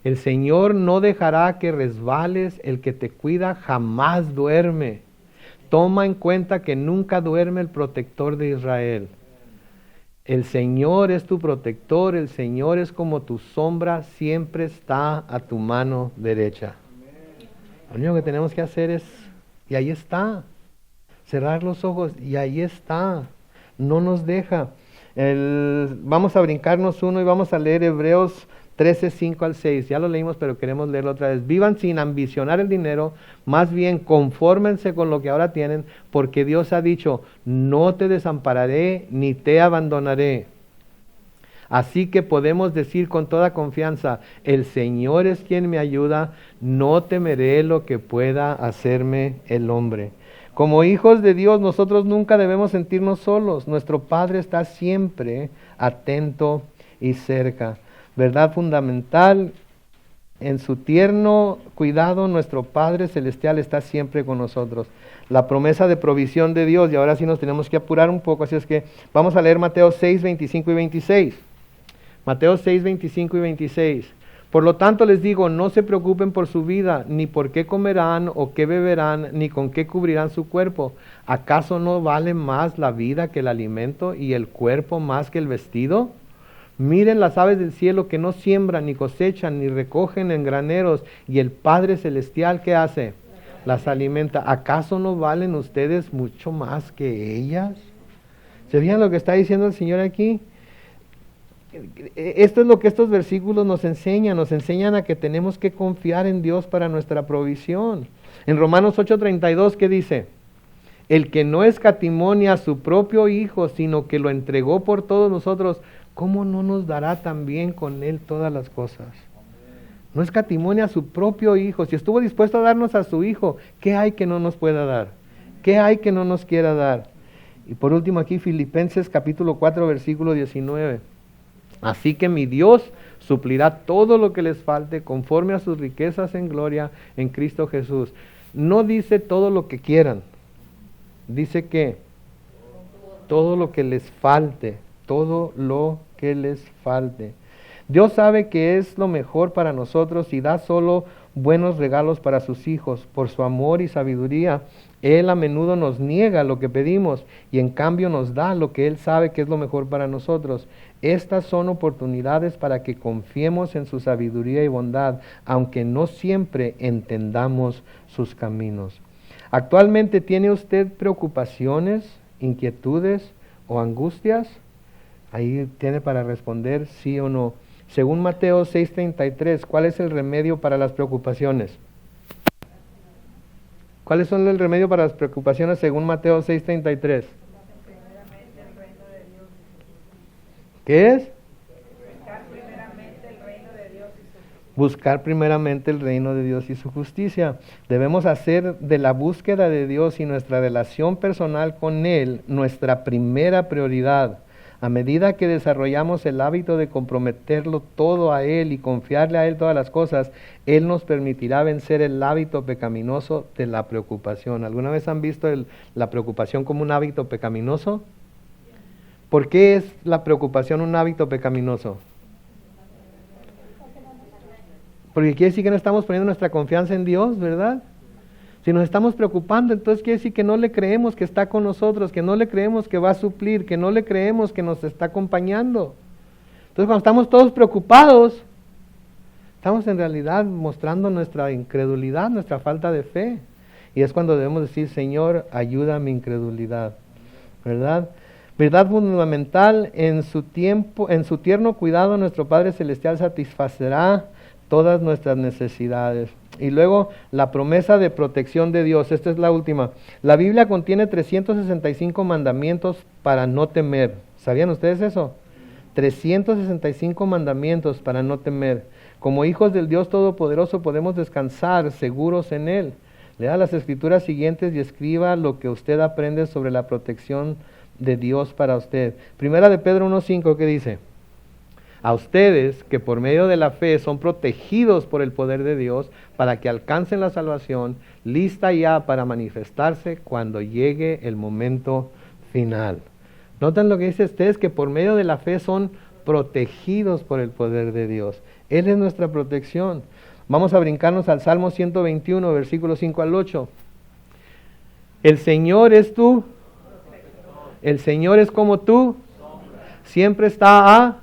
El Señor no dejará que resbales, el que te cuida jamás duerme. Toma en cuenta que nunca duerme el protector de Israel. El Señor es tu protector, el Señor es como tu sombra, siempre está a tu mano derecha. Lo único que tenemos que hacer es, y ahí está, cerrar los ojos, y ahí está, no nos deja. Vamos a brincarnos uno y vamos a leer Hebreos 13, 5 al 6. Ya lo leímos, pero queremos leerlo otra vez. Vivan sin ambicionar el dinero, más bien confórmense con lo que ahora tienen, porque Dios ha dicho, no te desampararé ni te abandonaré. Así que podemos decir con toda confianza, el Señor es quien me ayuda, no temeré lo que pueda hacerme el hombre. Como hijos de Dios, nosotros nunca debemos sentirnos solos. Nuestro Padre está siempre atento y cerca. Verdad fundamental, en su tierno cuidado, nuestro Padre Celestial está siempre con nosotros. La promesa de provisión de Dios, y ahora sí nos tenemos que apurar un poco, así es que vamos a leer Mateo 6, 25 y 26. Mateo 6, 25 y 26. Por lo tanto les digo, no se preocupen por su vida, ni por qué comerán o qué beberán, ni con qué cubrirán su cuerpo. ¿Acaso no vale más la vida que el alimento y el cuerpo más que el vestido? Miren las aves del cielo que no siembran, ni cosechan, ni recogen en graneros, y el Padre Celestial, ¿qué hace? Las alimenta. ¿Acaso no valen ustedes mucho más que ellas? ¿Se fijan lo que está diciendo el Señor aquí? Esto es lo que estos versículos nos enseñan a que tenemos que confiar en Dios para nuestra provisión. En Romanos 8:32, ¿qué dice? El que no escatimó a su propio Hijo, sino que lo entregó por todos nosotros, ¿cómo no nos dará también con Él todas las cosas? No escatimó a su propio Hijo. Si estuvo dispuesto a darnos a su Hijo, ¿qué hay que no nos pueda dar? ¿Qué hay que no nos quiera dar? Y por último aquí, Filipenses capítulo 4, versículo 19. Así que mi Dios suplirá todo lo que les falte conforme a sus riquezas en gloria en Cristo Jesús. No dice todo lo que quieran, dice que todo lo que les falte, todo lo que les falte. Dios sabe que es lo mejor para nosotros y da solo buenos regalos para sus hijos. Por su amor y sabiduría, Él a menudo nos niega lo que pedimos y en cambio nos da lo que Él sabe que es lo mejor para nosotros. Estas son oportunidades para que confiemos en su sabiduría y bondad, aunque no siempre entendamos sus caminos. ¿Actualmente tiene usted preocupaciones, inquietudes o angustias? Ahí tiene para responder sí o no. Según Mateo 6:33, ¿cuál es el remedio para las preocupaciones? ¿Cuáles son el remedio para las preocupaciones según Mateo 6:33? ¿Qué es? Buscar primeramente el reino de Dios y su justicia. Debemos hacer de la búsqueda de Dios y nuestra relación personal con Él nuestra primera prioridad. A medida que desarrollamos el hábito de comprometerlo todo a Él y confiarle a Él todas las cosas, Él nos permitirá vencer el hábito pecaminoso de la preocupación. ¿Alguna vez han visto la preocupación como un hábito pecaminoso? ¿Por qué es la preocupación un hábito pecaminoso? Porque quiere decir que no estamos poniendo nuestra confianza en Dios, ¿verdad? Si nos estamos preocupando, entonces quiere decir que no le creemos que está con nosotros, que no le creemos que va a suplir, que no le creemos que nos está acompañando. Entonces cuando estamos todos preocupados, estamos en realidad mostrando nuestra incredulidad, nuestra falta de fe. Y es cuando debemos decir, Señor, ayuda a mi incredulidad, ¿verdad? Verdad fundamental, en su tierno cuidado, nuestro Padre Celestial satisfacerá todas nuestras necesidades. Y luego la promesa de protección de Dios. Esta es la última. La Biblia contiene 365 mandamientos para no temer. ¿Sabían ustedes eso? 365 mandamientos para no temer. Como hijos del Dios Todopoderoso podemos descansar seguros en Él. Lea las escrituras siguientes y escriba lo que usted aprende sobre la protección de Dios para usted. Primera de Pedro 1:5, ¿qué dice? A ustedes que por medio de la fe son protegidos por el poder de Dios para que alcancen la salvación, lista ya para manifestarse cuando llegue el momento final. ¿Notan lo que dice? Ustedes que por medio de la fe son protegidos por el poder de Dios. Él es nuestra protección. Vamos a brincarnos al Salmo 121, versículos 5 al 8. El Señor es tú. El Señor es como tú. siempre está a...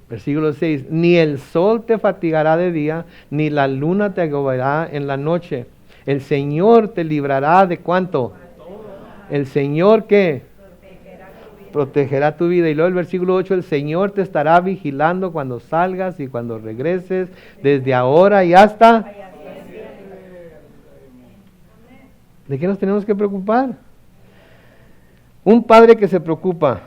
Versículo 6, ni el sol te fatigará de día, ni la luna te agobiará en la noche. El Señor te librará de ¿cuánto? El Señor ¿qué? Protegerá tu vida. Y luego el versículo 8, el Señor te estará vigilando cuando salgas y cuando regreses, desde ahora y hasta... ¿De qué nos tenemos que preocupar? Un padre que se preocupa.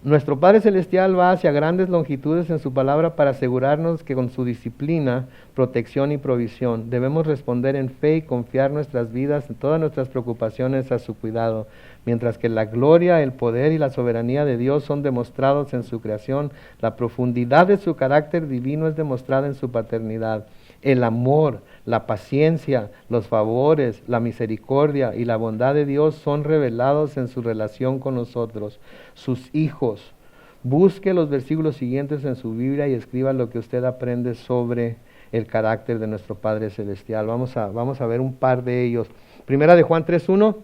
Nuestro Padre Celestial va hacia grandes longitudes en su palabra para asegurarnos que con su disciplina, protección y provisión debemos responder en fe y confiar nuestras vidas, todas nuestras preocupaciones a su cuidado, mientras que la gloria, el poder y la soberanía de Dios son demostrados en su creación, la profundidad de su carácter divino es demostrada en su paternidad. El amor, la paciencia, los favores, la misericordia y la bondad de Dios son revelados en su relación con nosotros, sus hijos. Busque los versículos siguientes en su Biblia y escriba lo que usted aprende sobre el carácter de nuestro Padre Celestial. Vamos a ver un par de ellos. Primera de Juan 3:1.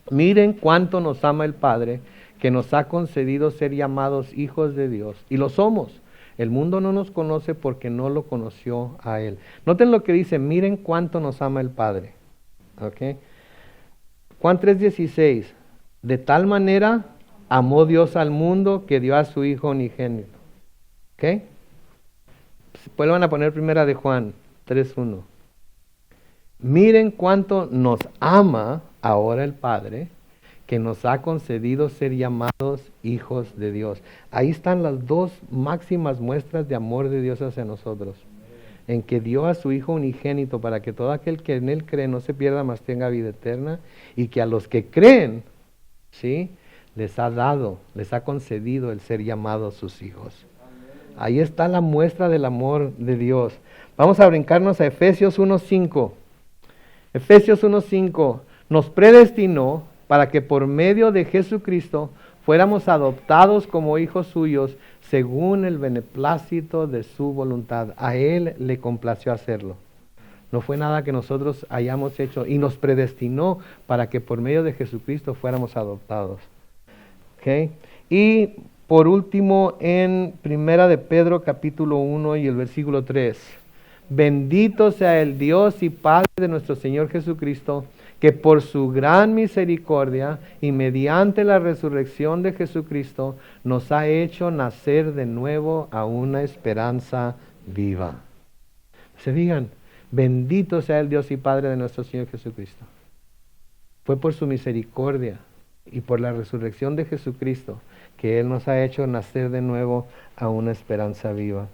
Miren cuánto nos ama el Padre, que nos ha concedido ser llamados hijos de Dios. Y lo somos. El mundo no nos conoce porque no lo conoció a Él. Noten lo que dice, miren cuánto nos ama el Padre. ¿Okay? Juan 3:16, de tal manera amó Dios al mundo que dio a su Hijo unigénito. ¿Ok? Vuelvan a poner primera de Juan 3:1. Miren cuánto nos ama ahora el Padre, que nos ha concedido ser llamados hijos de Dios. Ahí están las dos máximas muestras de amor de Dios hacia nosotros. En que dio a su Hijo unigénito para que todo aquel que en Él cree no se pierda, mas tenga vida eterna, y que a los que creen, ¿sí?, les ha dado, les ha concedido el ser llamados sus hijos. Ahí está la muestra del amor de Dios. Vamos a brincarnos a Efesios 1:5. Efesios 1:5 nos predestinó para que por medio de Jesucristo fuéramos adoptados como hijos suyos según el beneplácito de su voluntad. A Él le complació hacerlo. No fue nada que nosotros hayamos hecho, y nos predestinó para que por medio de Jesucristo fuéramos adoptados. ¿Okay? Y por último, en Primera de Pedro capítulo 1 y el versículo 3. Bendito sea el Dios y Padre de nuestro Señor Jesucristo, que por su gran misericordia y mediante la resurrección de Jesucristo nos ha hecho nacer de nuevo a una esperanza viva. Se digan, bendito sea el Dios y Padre de nuestro Señor Jesucristo. Fue por su misericordia y por la resurrección de Jesucristo que Él nos ha hecho nacer de nuevo a una esperanza viva.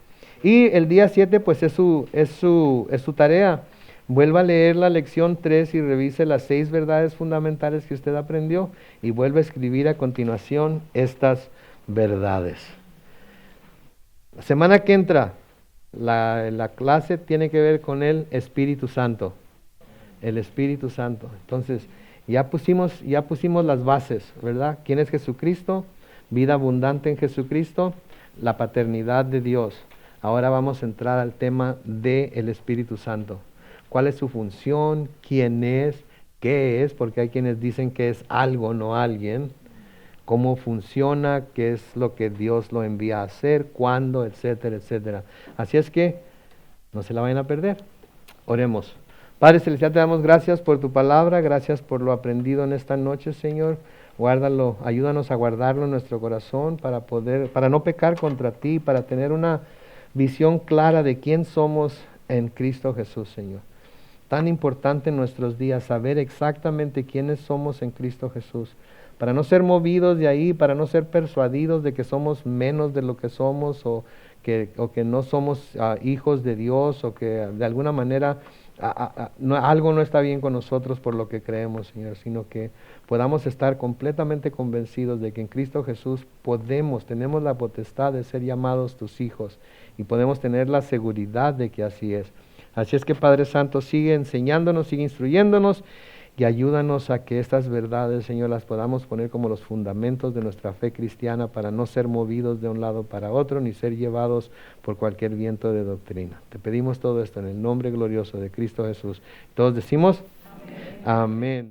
Y el día 7 pues es su tarea. Vuelva a leer la lección 3 y revise las 6 verdades fundamentales que usted aprendió y vuelva a escribir a continuación estas verdades. La semana que entra, la clase tiene que ver con el Espíritu Santo. El Espíritu Santo. Entonces, ya pusimos las bases, ¿verdad? ¿Quién es Jesucristo? Vida abundante en Jesucristo, la paternidad de Dios. Ahora vamos a entrar al tema del Espíritu Santo. ¿Cuál es su función? ¿Quién es? ¿Qué es? Porque hay quienes dicen que es algo, no alguien. ¿Cómo funciona? ¿Qué es lo que Dios lo envía a hacer? ¿Cuándo? Etcétera, etcétera. Así es que no se la vayan a perder. Oremos. Padre Celestial, te damos gracias por tu palabra, gracias por lo aprendido en esta noche, Señor. Guárdalo, ayúdanos a guardarlo en nuestro corazón para no pecar contra ti, para tener una visión clara de quién somos en Cristo Jesús, Señor. Tan importante en nuestros días saber exactamente quiénes somos en Cristo Jesús, para no ser movidos de ahí, para no ser persuadidos de que somos menos de lo que somos o que no somos hijos de Dios o que de alguna manera algo no está bien con nosotros por lo que creemos, Señor, sino que podamos estar completamente convencidos de que en Cristo Jesús tenemos la potestad de ser llamados tus hijos y podemos tener la seguridad de que así es. Así es que Padre Santo, sigue enseñándonos, sigue instruyéndonos y ayúdanos a que estas verdades, Señor, las podamos poner como los fundamentos de nuestra fe cristiana para no ser movidos de un lado para otro ni ser llevados por cualquier viento de doctrina. Te pedimos todo esto en el nombre glorioso de Cristo Jesús. Todos decimos, amén.